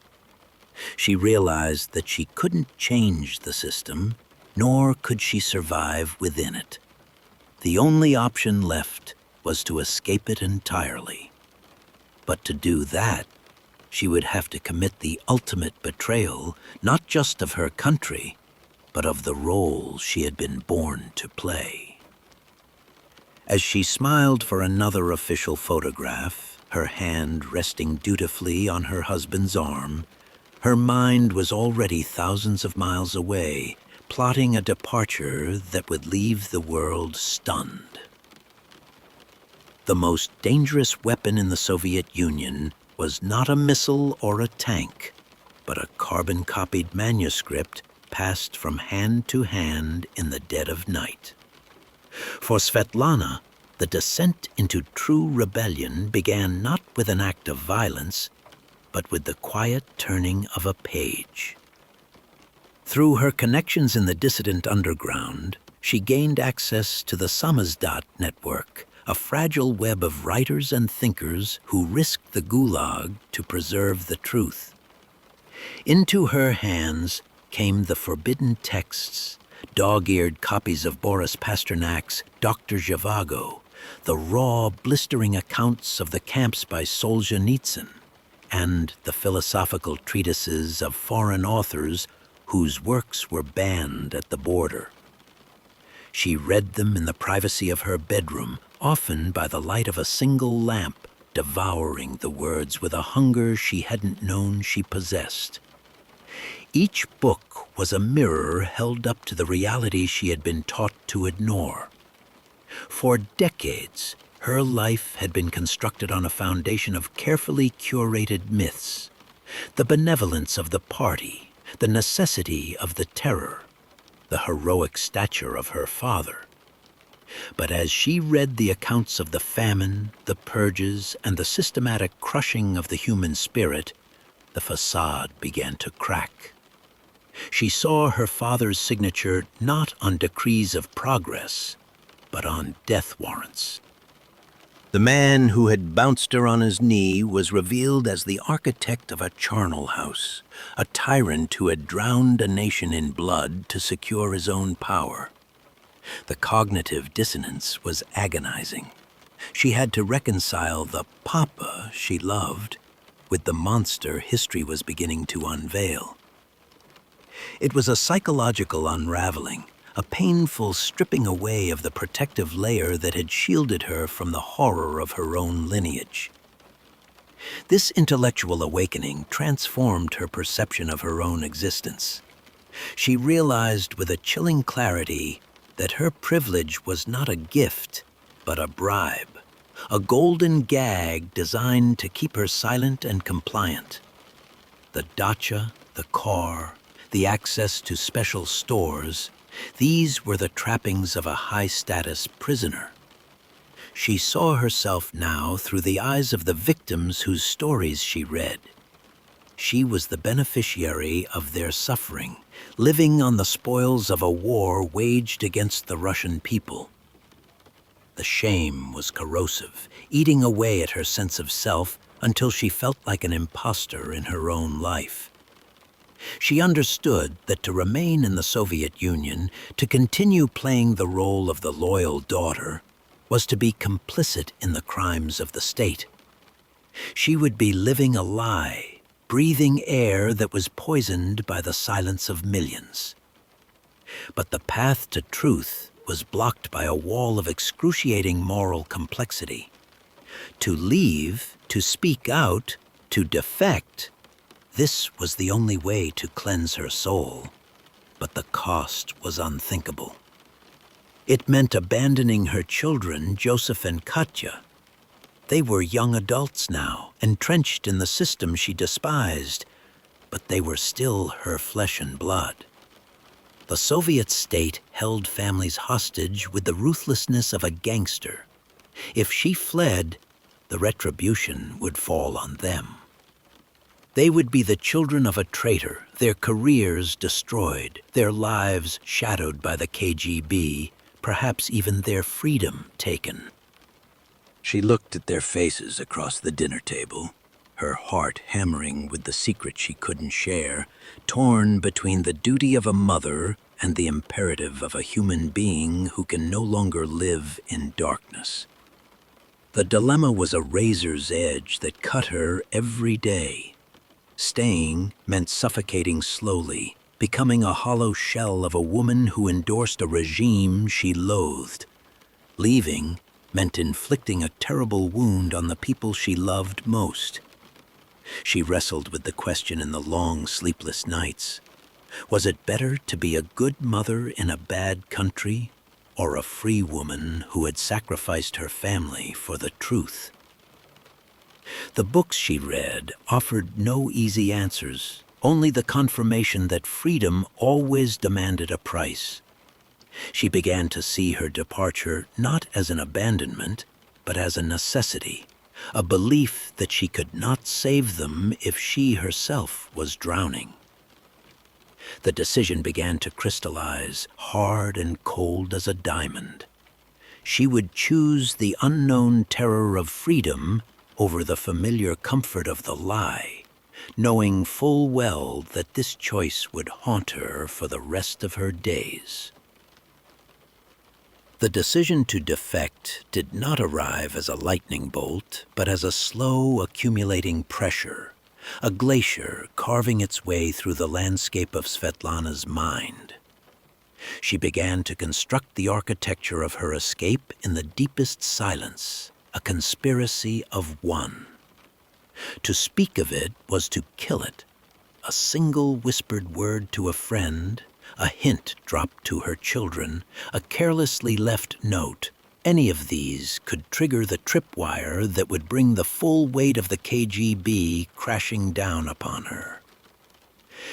She realized that she couldn't change the system, nor could she survive within it. The only option left was to escape it entirely. But to do that, she would have to commit the ultimate betrayal, not just of her country, but of the role she had been born to play. As she smiled for another official photograph, her hand resting dutifully on her husband's arm, her mind was already thousands of miles away, plotting a departure that would leave the world stunned. The most dangerous weapon in the Soviet Union was not a missile or a tank, but a carbon-copied manuscript passed from hand to hand in the dead of night. For Svetlana, the descent into true rebellion began not with an act of violence, but with the quiet turning of a page. Through her connections in the dissident underground, she gained access to the Samizdats network, a fragile web of writers and thinkers who risked the gulag to preserve the truth. Into her hands came the forbidden texts, dog-eared copies of Boris Pasternak's Dr. Zhivago, the raw, blistering accounts of the camps by Solzhenitsyn, and the philosophical treatises of foreign authors whose works were banned at the border. She read them in the privacy of her bedroom, often by the light of a single lamp, devouring the words with a hunger she hadn't known she possessed. Each book was a mirror held up to the reality she had been taught to ignore. For decades, her life had been constructed on a foundation of carefully curated myths: the benevolence of the party, the necessity of the terror, the heroic stature of her father. But as she read the accounts of the famine, the purges, and the systematic crushing of the human spirit, the facade began to crack. She saw her father's signature not on decrees of progress, but on death warrants. The man who had bounced her on his knee was revealed as the architect of a charnel house, a tyrant who had drowned a nation in blood to secure his own power. The cognitive dissonance was agonizing. She had to reconcile the papa she loved with the monster history was beginning to unveil. It was a psychological unraveling, a painful stripping away of the protective layer that had shielded her from the horror of her own lineage. This intellectual awakening transformed her perception of her own existence. She realized with a chilling clarity that her privilege was not a gift, but a bribe, a golden gag designed to keep her silent and compliant. The dacha, the car, the access to special stores, these were the trappings of a high-status prisoner. She saw herself now through the eyes of the victims whose stories she read. She was the beneficiary of their suffering, living on the spoils of a war waged against the Russian people. The shame was corrosive, eating away at her sense of self until she felt like an imposter in her own life. She understood that to remain in the Soviet Union, to continue playing the role of the loyal daughter, was to be complicit in the crimes of the state. She would be living a lie, breathing air that was poisoned by the silence of millions. But the path to truth was blocked by a wall of excruciating moral complexity. To leave, to speak out, to defect, this was the only way to cleanse her soul. But the cost was unthinkable. It meant abandoning her children, Joseph and Katya. They were young adults now, entrenched in the system she despised, but they were still her flesh and blood. The Soviet state held families hostage with the ruthlessness of a gangster. If she fled, the retribution would fall on them. They would be the children of a traitor, their careers destroyed, their lives shadowed by the KGB, perhaps even their freedom taken. She looked at their faces across the dinner table, her heart hammering with the secret she couldn't share, torn between the duty of a mother and the imperative of a human being who can no longer live in darkness. The dilemma was a razor's edge that cut her every day. Staying meant suffocating slowly, becoming a hollow shell of a woman who endorsed a regime she loathed. Leaving meant inflicting a terrible wound on the people she loved most. She wrestled with the question in the long, sleepless nights. Was it better to be a good mother in a bad country, or a free woman who had sacrificed her family for the truth? The books she read offered no easy answers, only the confirmation that freedom always demanded a price. She began to see her departure not as an abandonment, but as a necessity, a belief that she could not save them if she herself was drowning. The decision began to crystallize, hard and cold as a diamond. She would choose the unknown terror of freedom over the familiar comfort of the lie, knowing full well that this choice would haunt her for the rest of her days. The decision to defect did not arrive as a lightning bolt, but as a slow accumulating pressure, a glacier carving its way through the landscape of Svetlana's mind. She began to construct the architecture of her escape in the deepest silence, a conspiracy of one. To speak of it was to kill it. A single whispered word to a friend, a hint dropped to her children, a carelessly left note, any of these could trigger the tripwire that would bring the full weight of the KGB crashing down upon her.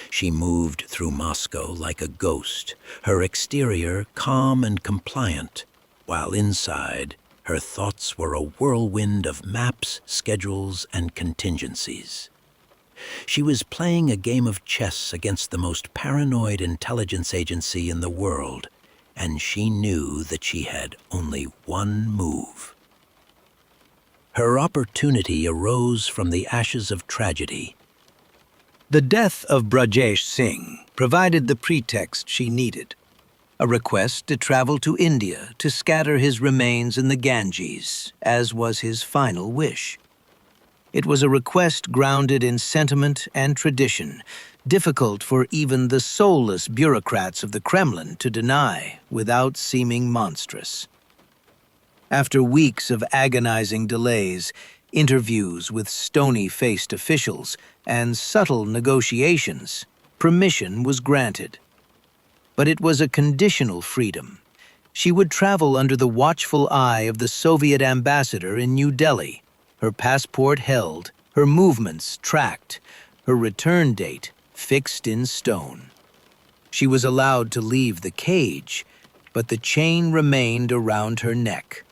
She moved through Moscow like a ghost, her exterior calm and compliant, while inside, her thoughts were a whirlwind of maps, schedules, and contingencies. She was playing a game of chess against the most paranoid intelligence agency in the world, and she knew that she had only one move. Her opportunity arose from the ashes of tragedy. The death of Brajesh Singh provided the pretext she needed. A request to travel to India to scatter his remains in the Ganges, as was his final wish. It was a request grounded in sentiment and tradition, difficult for even the soulless bureaucrats of the Kremlin to deny without seeming monstrous. After weeks of agonizing delays, interviews with stony-faced officials, and subtle negotiations, permission was granted. But it was a conditional freedom. She would travel under the watchful eye of the Soviet ambassador in New Delhi, her passport held, her movements tracked, her return date fixed in stone. She was allowed to leave the cage, but the chain remained around her neck.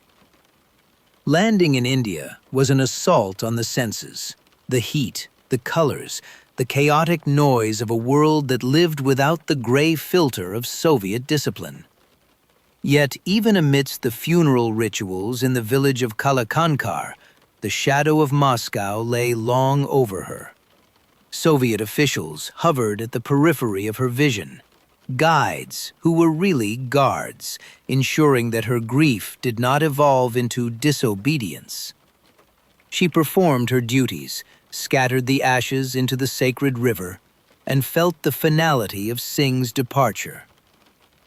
Landing in India was an assault on the senses, the heat, the colors, the chaotic noise of a world that lived without the gray filter of Soviet discipline. Yet even amidst the funeral rituals in the village of Kalakankar, the shadow of Moscow lay long over her. Soviet officials hovered at the periphery of her vision, guides who were really guards, ensuring that her grief did not evolve into disobedience. She performed her duties, scattered the ashes into the sacred river, and felt the finality of Singh's departure.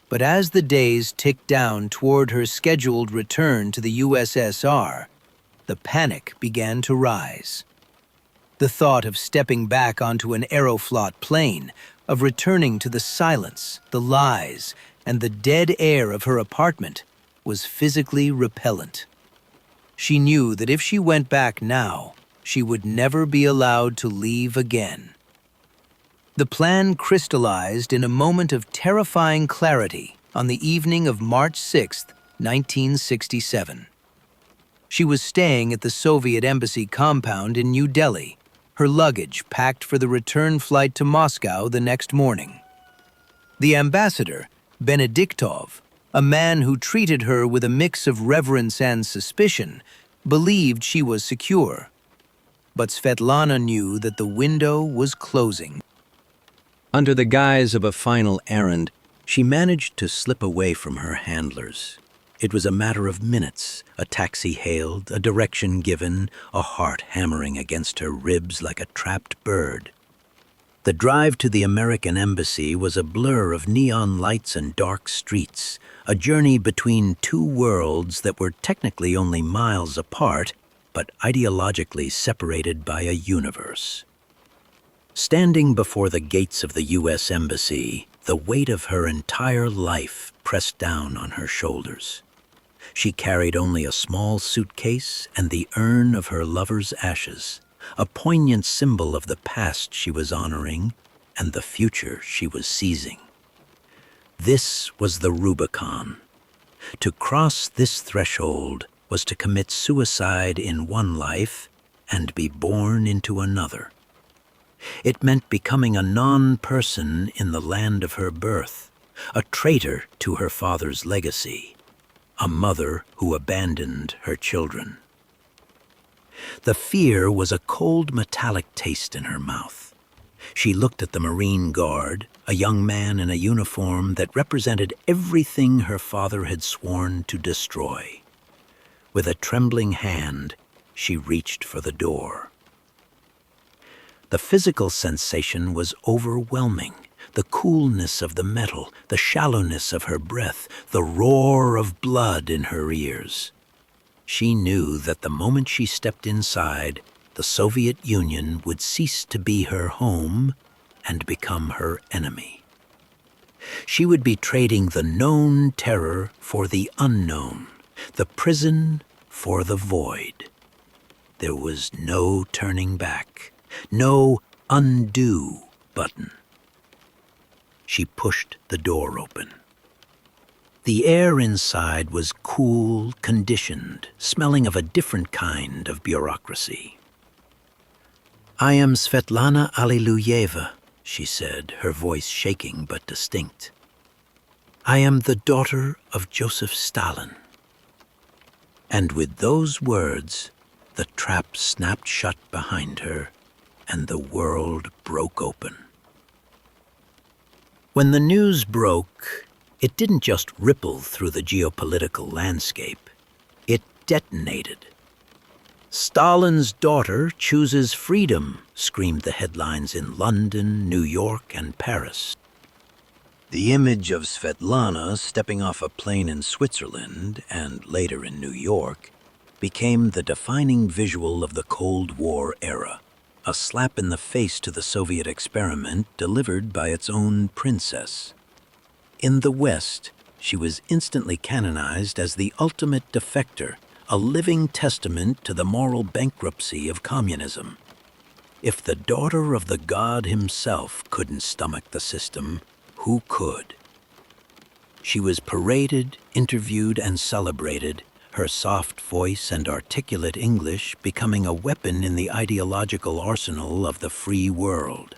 But as the days ticked down toward her scheduled return to the USSR, the panic began to rise. The thought of stepping back onto an Aeroflot plane, of returning to the silence, the lies, and the dead air of her apartment was physically repellent. She knew that if she went back now, she would never be allowed to leave again. The plan crystallized in a moment of terrifying clarity on the evening of March 6, 1967. She was staying at the Soviet embassy compound in New Delhi, her luggage packed for the return flight to Moscow the next morning. The ambassador, Benediktov, a man who treated her with a mix of reverence and suspicion, believed she was secure. But Svetlana knew that the window was closing. Under the guise of a final errand, she managed to slip away from her handlers. It was a matter of minutes, a taxi hailed, a direction given, a heart hammering against her ribs like a trapped bird. The drive to the American embassy was a blur of neon lights and dark streets, a journey between two worlds that were technically only miles apart, but ideologically separated by a universe. Standing before the gates of the U.S. Embassy, the weight of her entire life pressed down on her shoulders. She carried only a small suitcase and the urn of her lover's ashes, a poignant symbol of the past she was honoring and the future she was seizing. This was the Rubicon. To cross this threshold was to commit suicide in one life and be born into another. It meant becoming a non-person in the land of her birth, a traitor to her father's legacy, a mother who abandoned her children. The fear was a cold metallic taste in her mouth. She looked at the Marine Guard, a young man in a uniform that represented everything her father had sworn to destroy. With a trembling hand, she reached for the door. The physical sensation was overwhelming. The coolness of the metal, the shallowness of her breath, the roar of blood in her ears. She knew that the moment she stepped inside, the Soviet Union would cease to be her home and become her enemy. She would be trading the known terror for the unknown, the prison for the void. There was no turning back. No undo button. She pushed the door open. The air inside was cool, conditioned, smelling of a different kind of bureaucracy. "I am Svetlana Alliluyeva," she said, her voice shaking but distinct. "I am the daughter of Joseph Stalin." And with those words, the trap snapped shut behind her, and the world broke open. When the news broke, it didn't just ripple through the geopolitical landscape. It detonated. "Stalin's daughter chooses freedom," screamed the headlines in London, New York, and Paris. The image of Svetlana stepping off a plane in Switzerland, and later in New York, became the defining visual of the Cold War era. A slap in the face to the Soviet experiment delivered by its own princess. In the West, she was instantly canonized as the ultimate defector, a living testament to the moral bankruptcy of communism. If the daughter of the god himself couldn't stomach the system, who could? She was paraded, interviewed, and celebrated, her soft voice and articulate English becoming a weapon in the ideological arsenal of the free world.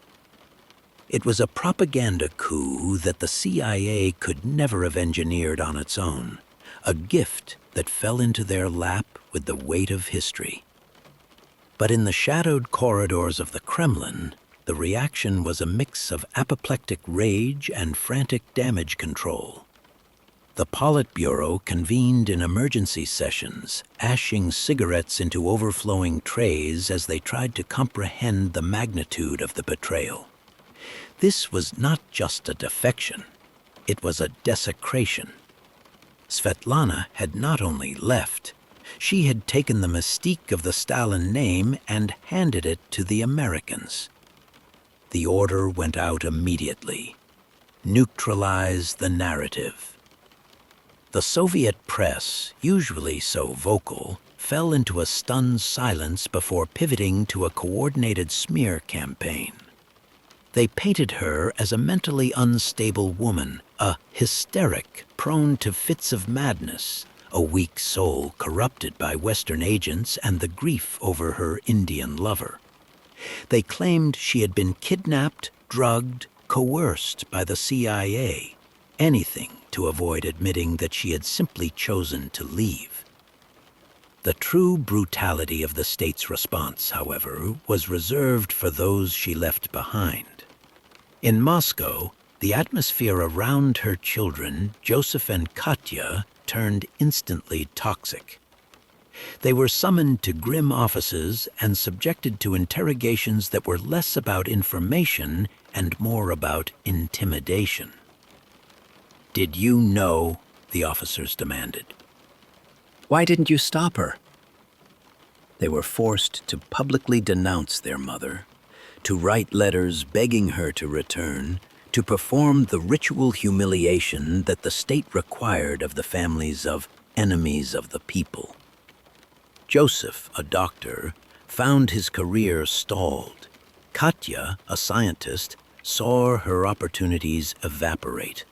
It was a propaganda coup that the CIA could never have engineered on its own, a gift that fell into their lap with the weight of history. But in the shadowed corridors of the Kremlin, the reaction was a mix of apoplectic rage and frantic damage control. The Politburo convened in emergency sessions, ashing cigarettes into overflowing trays as they tried to comprehend the magnitude of the betrayal. This was not just a defection, it was a desecration. Svetlana had not only left, She had taken the mystique of the Stalin name and handed it to the Americans. The order went out immediately. Neutralize the narrative. The Soviet press, usually so vocal, fell into a stunned silence before pivoting to a coordinated smear campaign. They painted her as a mentally unstable woman, a hysteric prone to fits of madness, a weak soul corrupted by Western agents and the grief over her Indian lover. They claimed she had been kidnapped, drugged, coerced by the CIA, anything to avoid admitting that she had simply chosen to leave. The true brutality of the state's response, however, was reserved for those she left behind. In Moscow, the atmosphere around her children, Joseph and Katya, turned instantly toxic. They were summoned to grim offices and subjected to interrogations that were less about information and more about intimidation. "Did you know?" the officers demanded. Why didn't you stop her? They were forced to publicly denounce their mother, to write letters begging her to return, to perform the ritual humiliation that the state required of the families of enemies of the people. Joseph, a doctor, found his career stalled. Katya, a scientist, saw her opportunities evaporate.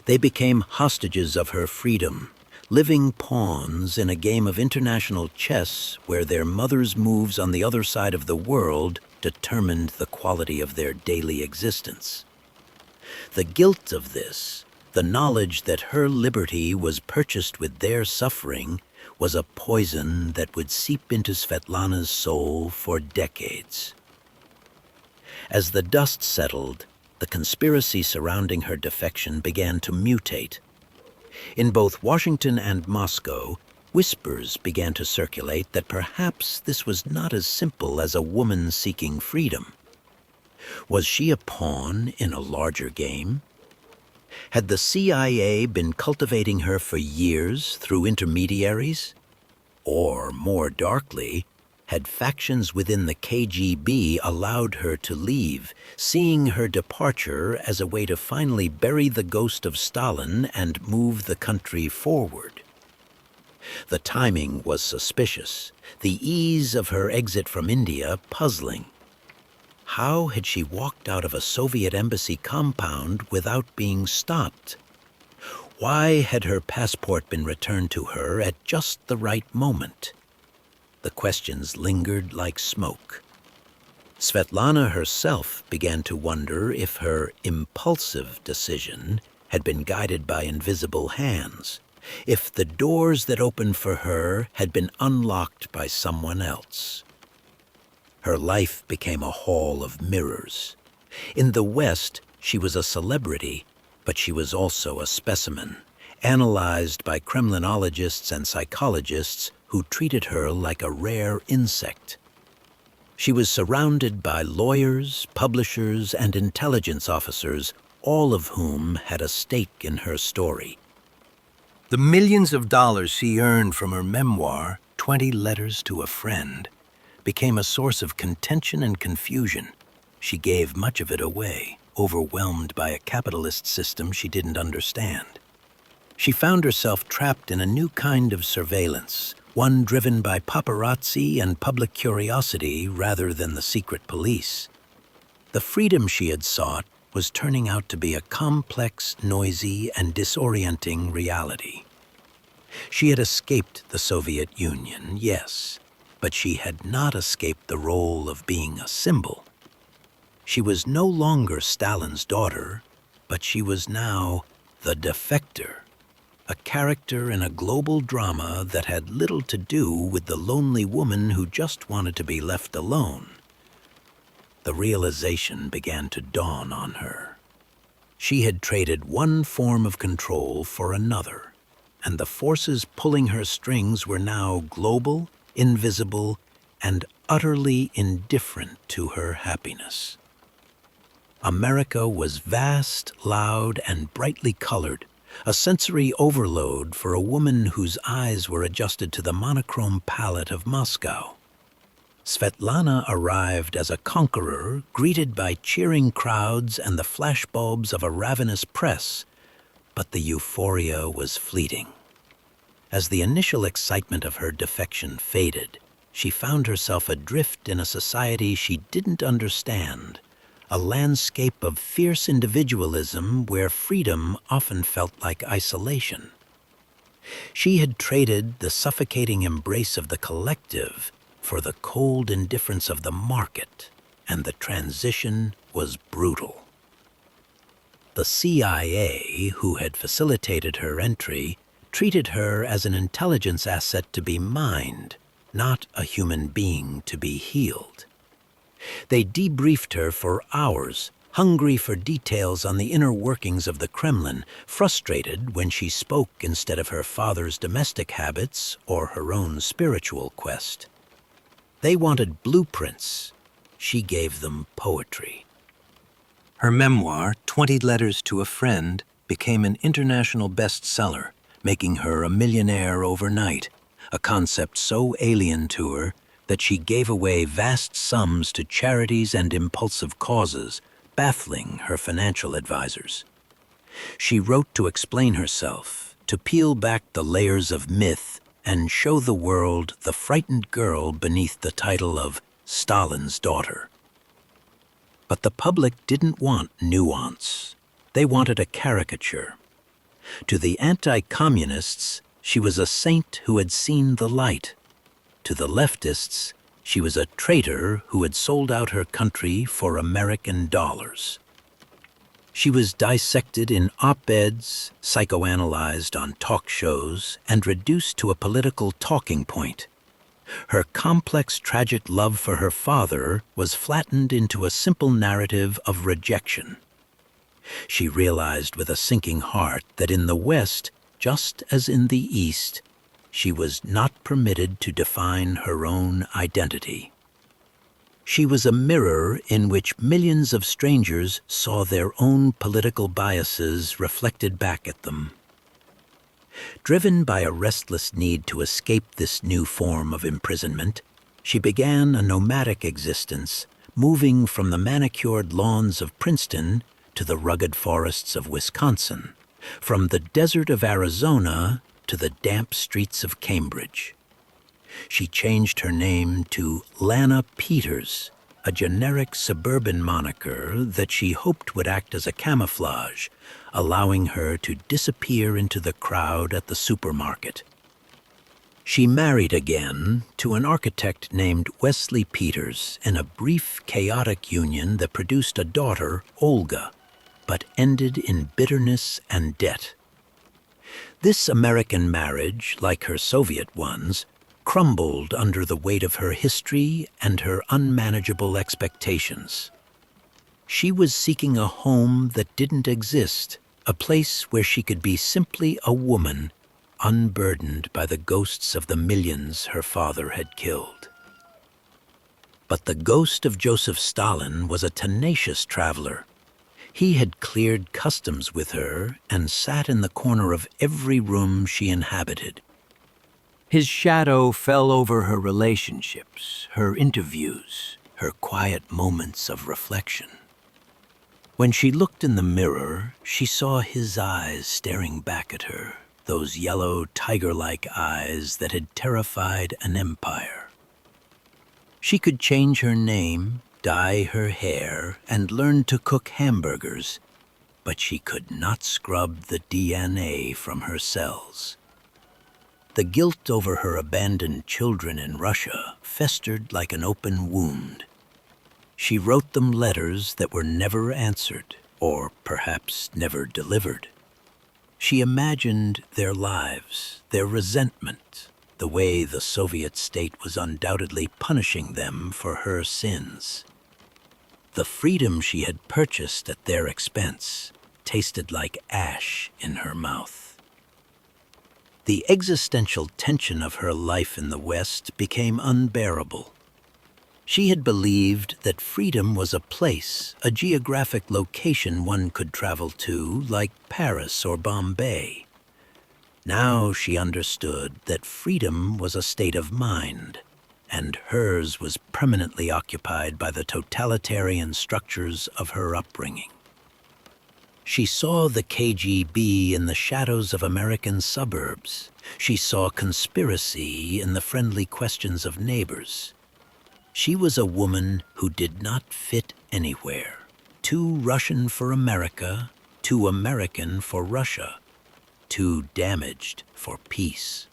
They became hostages of her freedom, living pawns in a game of international chess where their mother's moves on the other side of the world determined the quality of their daily existence. The guilt of this, the knowledge that her liberty was purchased with their suffering, was a poison that would seep into Svetlana's soul for decades. As the dust settled, the conspiracy surrounding her defection began to mutate. In both Washington and Moscow, whispers began to circulate that perhaps this was not as simple as a woman seeking freedom. Was she a pawn in a larger game? Had the CIA been cultivating her for years through intermediaries? Or, more darkly, had factions within the KGB allowed her to leave, seeing her departure as a way to finally bury the ghost of Stalin and move the country forward? The timing was suspicious, the ease of her exit from India puzzling. How had she walked out of a Soviet embassy compound without being stopped? Why had her passport been returned to her at just the right moment? The questions lingered like smoke. Svetlana herself began to wonder if her impulsive decision had been guided by invisible hands, if the doors that opened for her had been unlocked by someone else. Her life became a hall of mirrors. In the West, she was a celebrity, but she was also a specimen, analyzed by Kremlinologists and psychologists who treated her like a rare insect. She was surrounded by lawyers, publishers, and intelligence officers, all of whom had a stake in her story. The millions of dollars she earned from her memoir, 20 Letters to a Friend, became a source of contention and confusion. She gave much of it away, overwhelmed by a capitalist system she didn't understand. She found herself trapped in a new kind of surveillance, one driven by paparazzi and public curiosity rather than the secret police. The freedom she had sought was turning out to be a complex, noisy, and disorienting reality. She had escaped the Soviet Union, yes, but she had not escaped the role of being a symbol. She was no longer Stalin's daughter, but she was now the defector, a character in a global drama that had little to do with the lonely woman who just wanted to be left alone. The realization began to dawn on her. She had traded one form of control for another, and the forces pulling her strings were now global, invisible, and utterly indifferent to her happiness. America was vast, loud, and brightly colored, a sensory overload for a woman whose eyes were adjusted to the monochrome palette of Moscow. Svetlana arrived as a conqueror, greeted by cheering crowds and the flashbulbs of a ravenous press, but the euphoria was fleeting. As the initial excitement of her defection faded, she found herself adrift in a society she didn't understand, a landscape of fierce individualism where freedom often felt like isolation. She had traded the suffocating embrace of the collective for the cold indifference of the market, and the transition was brutal. The CIA, who had facilitated her entry, treated her as an intelligence asset to be mined, not a human being to be healed. They debriefed her for hours, hungry for details on the inner workings of the Kremlin, frustrated when she spoke instead of her father's domestic habits or her own spiritual quest. They wanted blueprints. She gave them poetry. Her memoir, 20 Letters to a Friend, became an international bestseller, making her a millionaire overnight, a concept so alien to her that she gave away vast sums to charities and impulsive causes, baffling her financial advisors. She wrote to explain herself, to peel back the layers of myth and show the world the frightened girl beneath the title of Stalin's daughter. But the public didn't want nuance. They wanted a caricature. To the anti-communists, she was a saint who had seen the light. To the leftists, she was a traitor who had sold out her country for American dollars. She was dissected in op-eds, psychoanalyzed on talk shows, and reduced to a political talking point. Her complex, tragic love for her father was flattened into a simple narrative of rejection. She realized with a sinking heart that in the West, just as in the East, she was not permitted to define her own identity. She was a mirror in which millions of strangers saw their own political biases reflected back at them. Driven by a restless need to escape this new form of imprisonment, she began a nomadic existence, moving from the manicured lawns of Princeton to the rugged forests of Wisconsin, from the desert of Arizona to the damp streets of Cambridge. She changed her name to Lana Peters, a generic suburban moniker that she hoped would act as a camouflage, allowing her to disappear into the crowd at the supermarket. She married again to an architect named Wesley Peters in a brief, chaotic union that produced a daughter, Olga, but ended in bitterness and debt. This American marriage, like her Soviet ones, crumbled under the weight of her history and her unmanageable expectations. She was seeking a home that didn't exist, a place where she could be simply a woman, unburdened by the ghosts of the millions her father had killed. But the ghost of Joseph Stalin was a tenacious traveler. He had cleared customs with her and sat in the corner of every room she inhabited. His shadow fell over her relationships, her interviews, her quiet moments of reflection. When she looked in the mirror, she saw his eyes staring back at her, those yellow, tiger-like eyes that had terrified an empire. She could change her name, dye her hair, and learn to cook hamburgers, but she could not scrub the DNA from her cells. The guilt over her abandoned children in Russia festered like an open wound. She wrote them letters that were never answered, or perhaps never delivered. She imagined their lives, their resentment, the way the Soviet state was undoubtedly punishing them for her sins. The freedom she had purchased at their expense tasted like ash in her mouth. The existential tension of her life in the West became unbearable. She had believed that freedom was a place, a geographic location one could travel to, like Paris or Bombay. Now she understood that freedom was a state of mind, and hers was permanently occupied by the totalitarian structures of her upbringing. She saw the KGB in the shadows of American suburbs. She saw conspiracy in the friendly questions of neighbors. She was a woman who did not fit anywhere. Too Russian for America, too American for Russia, too damaged for peace.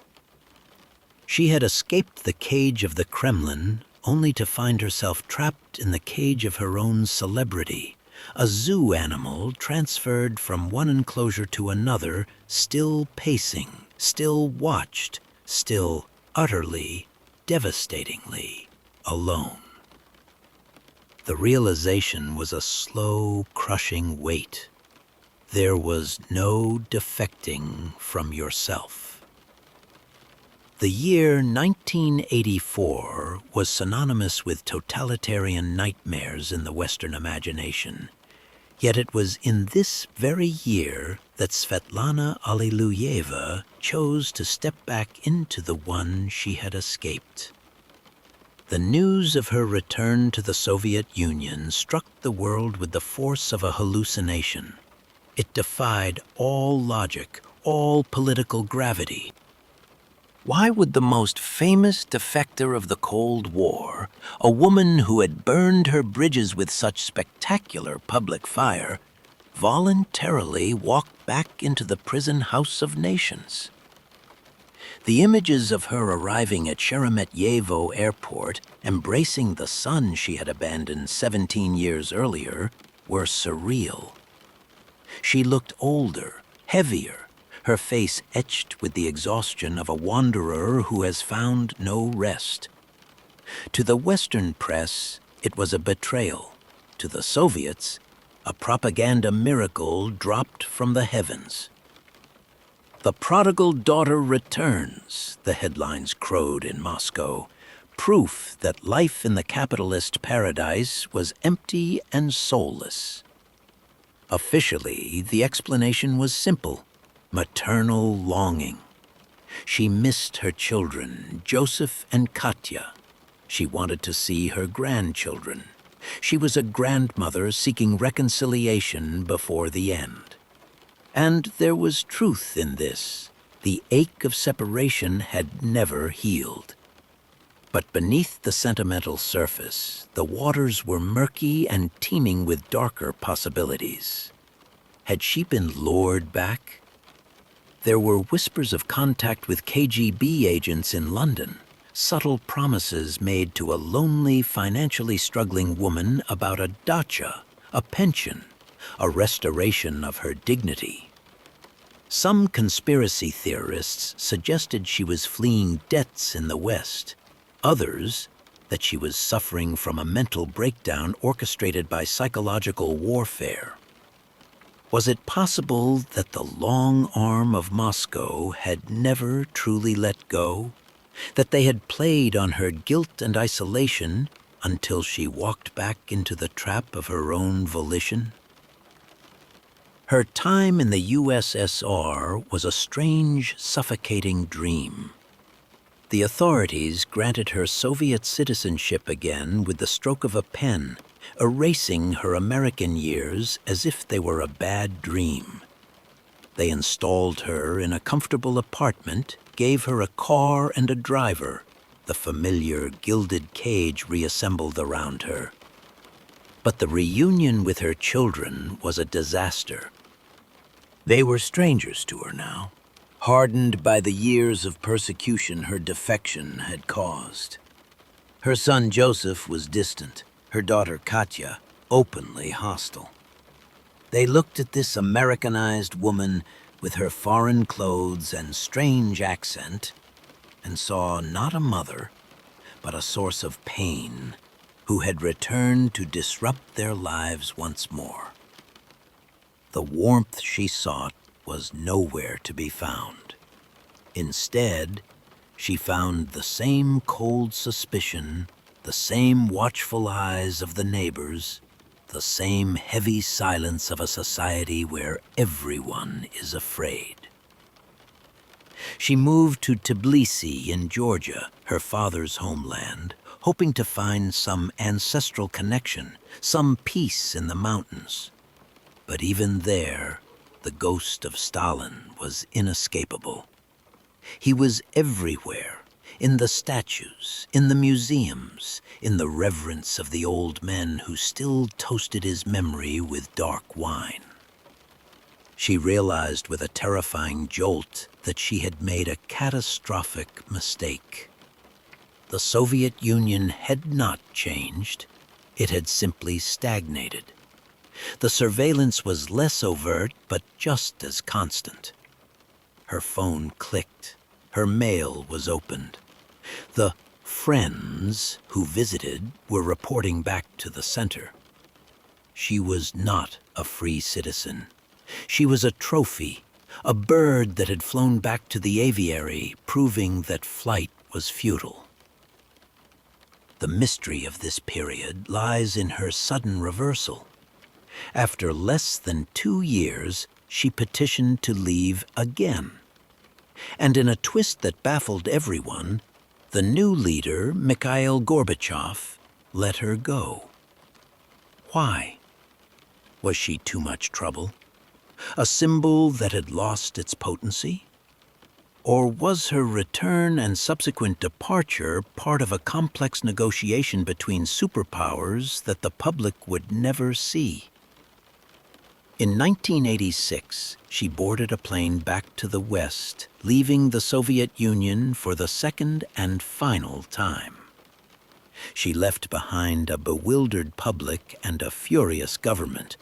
She had escaped the cage of the Kremlin only to find herself trapped in the cage of her own celebrity, a zoo animal transferred from one enclosure to another, still pacing, still watched, still utterly, devastatingly alone. The realization was a slow, crushing weight. There was no defecting from yourself. The year 1984 was synonymous with totalitarian nightmares in the Western imagination. Yet it was in this very year that Svetlana Alliluyeva chose to step back into the one she had escaped. The news of her return to the Soviet Union struck the world with the force of a hallucination. It defied all logic, all political gravity. Why would the most famous defector of the Cold War, a woman who had burned her bridges with such spectacular public fire, voluntarily walk back into the prison house of nations? The images of her arriving at Sheremetyevo Airport, embracing the son she had abandoned 17 years earlier, were surreal. She looked older, heavier, her face etched with the exhaustion of a wanderer who has found no rest. To the Western press, it was a betrayal. To the Soviets, a propaganda miracle dropped from the heavens. "The prodigal daughter returns," the headlines crowed in Moscow, proof that life in the capitalist paradise was empty and soulless. Officially, the explanation was simple: maternal longing. She missed her children, Joseph and Katya. She wanted to see her grandchildren. She was a grandmother seeking reconciliation before the end. And there was truth in this. The ache of separation had never healed. But beneath the sentimental surface, the waters were murky and teeming with darker possibilities. Had she been lured back? There were whispers of contact with KGB agents in London, subtle promises made to a lonely, financially struggling woman about a dacha, a pension, a restoration of her dignity. Some conspiracy theorists suggested she was fleeing debts in the West. Others, that she was suffering from a mental breakdown orchestrated by psychological warfare. Was it possible that the long arm of Moscow had never truly let go? That they had played on her guilt and isolation until she walked back into the trap of her own volition? Her time in the USSR was a strange, suffocating dream. The authorities granted her Soviet citizenship again with the stroke of a pen, erasing her American years as if they were a bad dream. They installed her in a comfortable apartment, gave her a car and a driver, the familiar gilded cage reassembled around her. But the reunion with her children was a disaster. They were strangers to her now, hardened by the years of persecution her defection had caused. Her son Joseph was distant, her daughter Katya openly hostile. They looked at this Americanized woman with her foreign clothes and strange accent and saw not a mother, but a source of pain who had returned to disrupt their lives once more. The warmth she sought was nowhere to be found. Instead, she found the same cold suspicion the same watchful eyes of the neighbors, the same heavy silence of a society where everyone is afraid. She moved to Tbilisi in Georgia, her father's homeland, hoping to find some ancestral connection, some peace in the mountains. But even there, the ghost of Stalin was inescapable. He was everywhere, in the statues, in the museums, in the reverence of the old men who still toasted his memory with dark wine. She realized with a terrifying jolt that she had made a catastrophic mistake. The Soviet Union had not changed. It had simply stagnated. The surveillance was less overt, but just as constant. Her phone clicked. Her mail was opened. The friends who visited were reporting back to the center. She was not a free citizen. She was a trophy, a bird that had flown back to the aviary, proving that flight was futile. The mystery of this period lies in her sudden reversal. After less than 2 years, she petitioned to leave again. And in a twist that baffled everyone, the new leader, Mikhail Gorbachev, let her go. Why? Was she too much trouble? A symbol that had lost its potency? Or was her return and subsequent departure part of a complex negotiation between superpowers that the public would never see? In 1986, she boarded a plane back to the West, leaving the Soviet Union for the second and final time. She left behind a bewildered public and a furious government,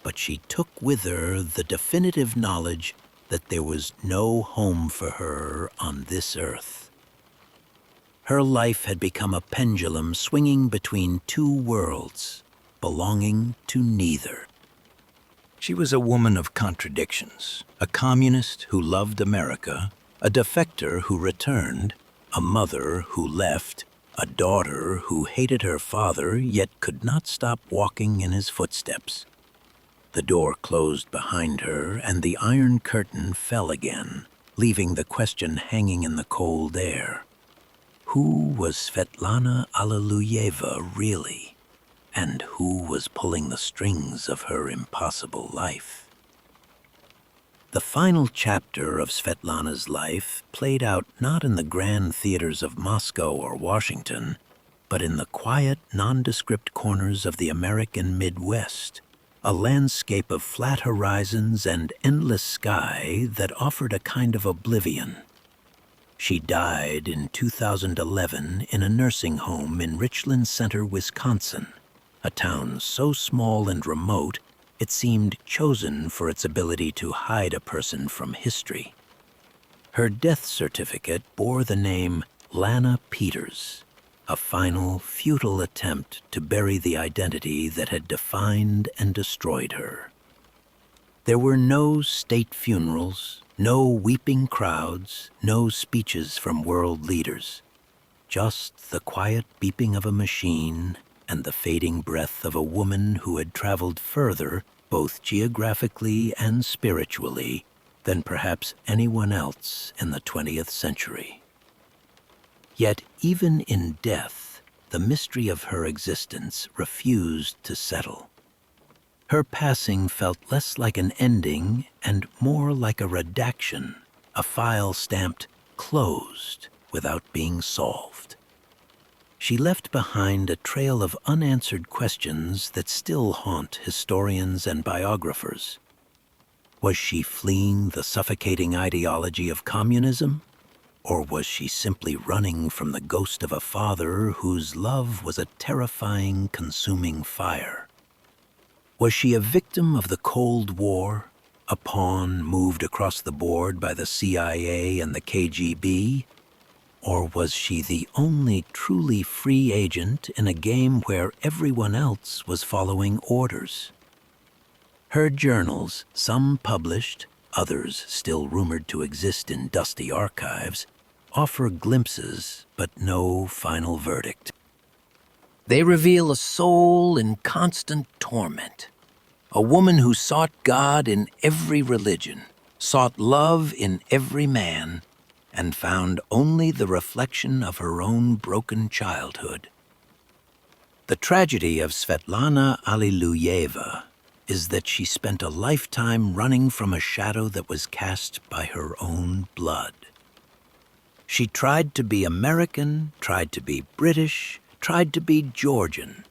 but she took with her the definitive knowledge that there was no home for her on this earth. Her life had become a pendulum swinging between two worlds, belonging to neither. She was a woman of contradictions, a communist who loved America, a defector who returned, a mother who left, a daughter who hated her father yet could not stop walking in his footsteps. The door closed behind her, and the iron curtain fell again, leaving the question hanging in the cold air. Who was Svetlana Alliluyeva really? And who was pulling the strings of her impossible life? The final chapter of Svetlana's life played out not in the grand theaters of Moscow or Washington, but in the quiet, nondescript corners of the American Midwest, a landscape of flat horizons and endless sky that offered a kind of oblivion. She died in 2011 in a nursing home in Richland Center, Wisconsin, a town so small and remote it seemed chosen for its ability to hide a person from history. Her death certificate bore the name Lana Peters, a final, futile attempt to bury the identity that had defined and destroyed her. There were no state funerals, no weeping crowds, no speeches from world leaders, just the quiet beeping of a machine and the fading breath of a woman who had traveled further, both geographically and spiritually, than perhaps anyone else in the 20th century. Yet even in death, the mystery of her existence refused to settle. Her passing felt less like an ending and more like a redaction, a file stamped "closed" without being solved. She left behind a trail of unanswered questions that still haunt historians and biographers. Was she fleeing the suffocating ideology of communism? Or was she simply running from the ghost of a father whose love was a terrifying, consuming fire? Was she a victim of the Cold War, a pawn moved across the board by the CIA and the KGB? Or was she the only truly free agent in a game where everyone else was following orders? Her journals, some published, others still rumored to exist in dusty archives, offer glimpses but no final verdict. They reveal a soul in constant torment, a woman who sought God in every religion, sought love in every man, and found only the reflection of her own broken childhood. The tragedy of Svetlana Alliluyeva is that she spent a lifetime running from a shadow that was cast by her own blood. She tried to be American, tried to be British, tried to be Georgian,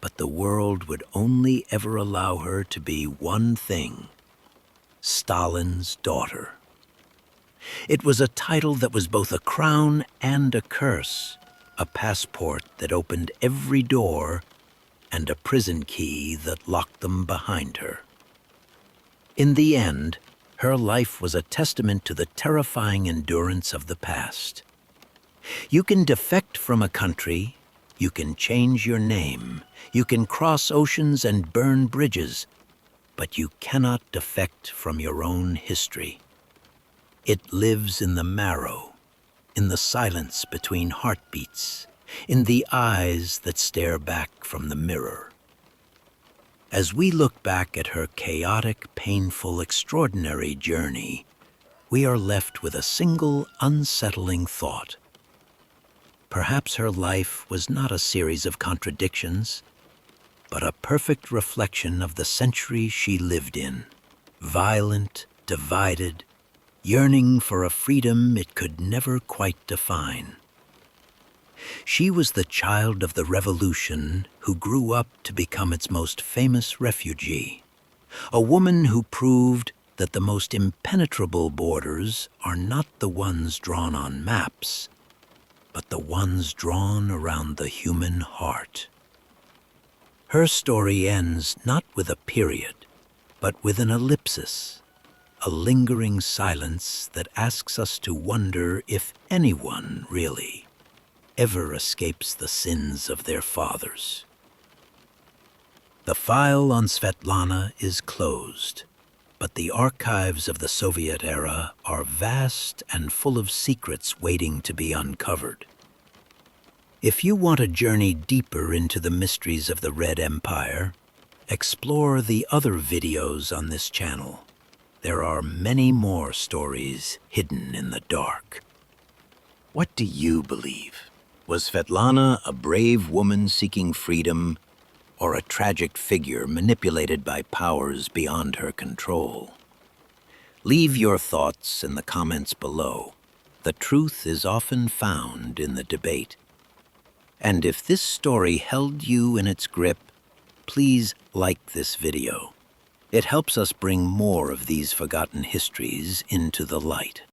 but the world would only ever allow her to be one thing: Stalin's daughter. It was a title that was both a crown and a curse, a passport that opened every door and a prison key that locked them behind her. In the end, her life was a testament to the terrifying endurance of the past. You can defect from a country, you can change your name, you can cross oceans and burn bridges, but you cannot defect from your own history. It lives in the marrow, in the silence between heartbeats, in the eyes that stare back from the mirror. As we look back at her chaotic, painful, extraordinary journey, we are left with a single unsettling thought. Perhaps her life was not a series of contradictions, but a perfect reflection of the century she lived in, violent, divided, yearning for a freedom it could never quite define. She was the child of the revolution who grew up to become its most famous refugee, a woman who proved that the most impenetrable borders are not the ones drawn on maps, but the ones drawn around the human heart. Her story ends not with a period, but with an ellipsis, a lingering silence that asks us to wonder if anyone really ever escapes the sins of their fathers. The file on Svetlana is closed, but the archives of the Soviet era are vast and full of secrets waiting to be uncovered. If you want to journey deeper into the mysteries of the Red Empire, explore the other videos on this channel. There are many more stories hidden in the dark. What do you believe? Was Svetlana a brave woman seeking freedom, or a tragic figure manipulated by powers beyond her control? Leave your thoughts in the comments below. The truth is often found in the debate. And if this story held you in its grip, please like this video. It helps us bring more of these forgotten histories into the light.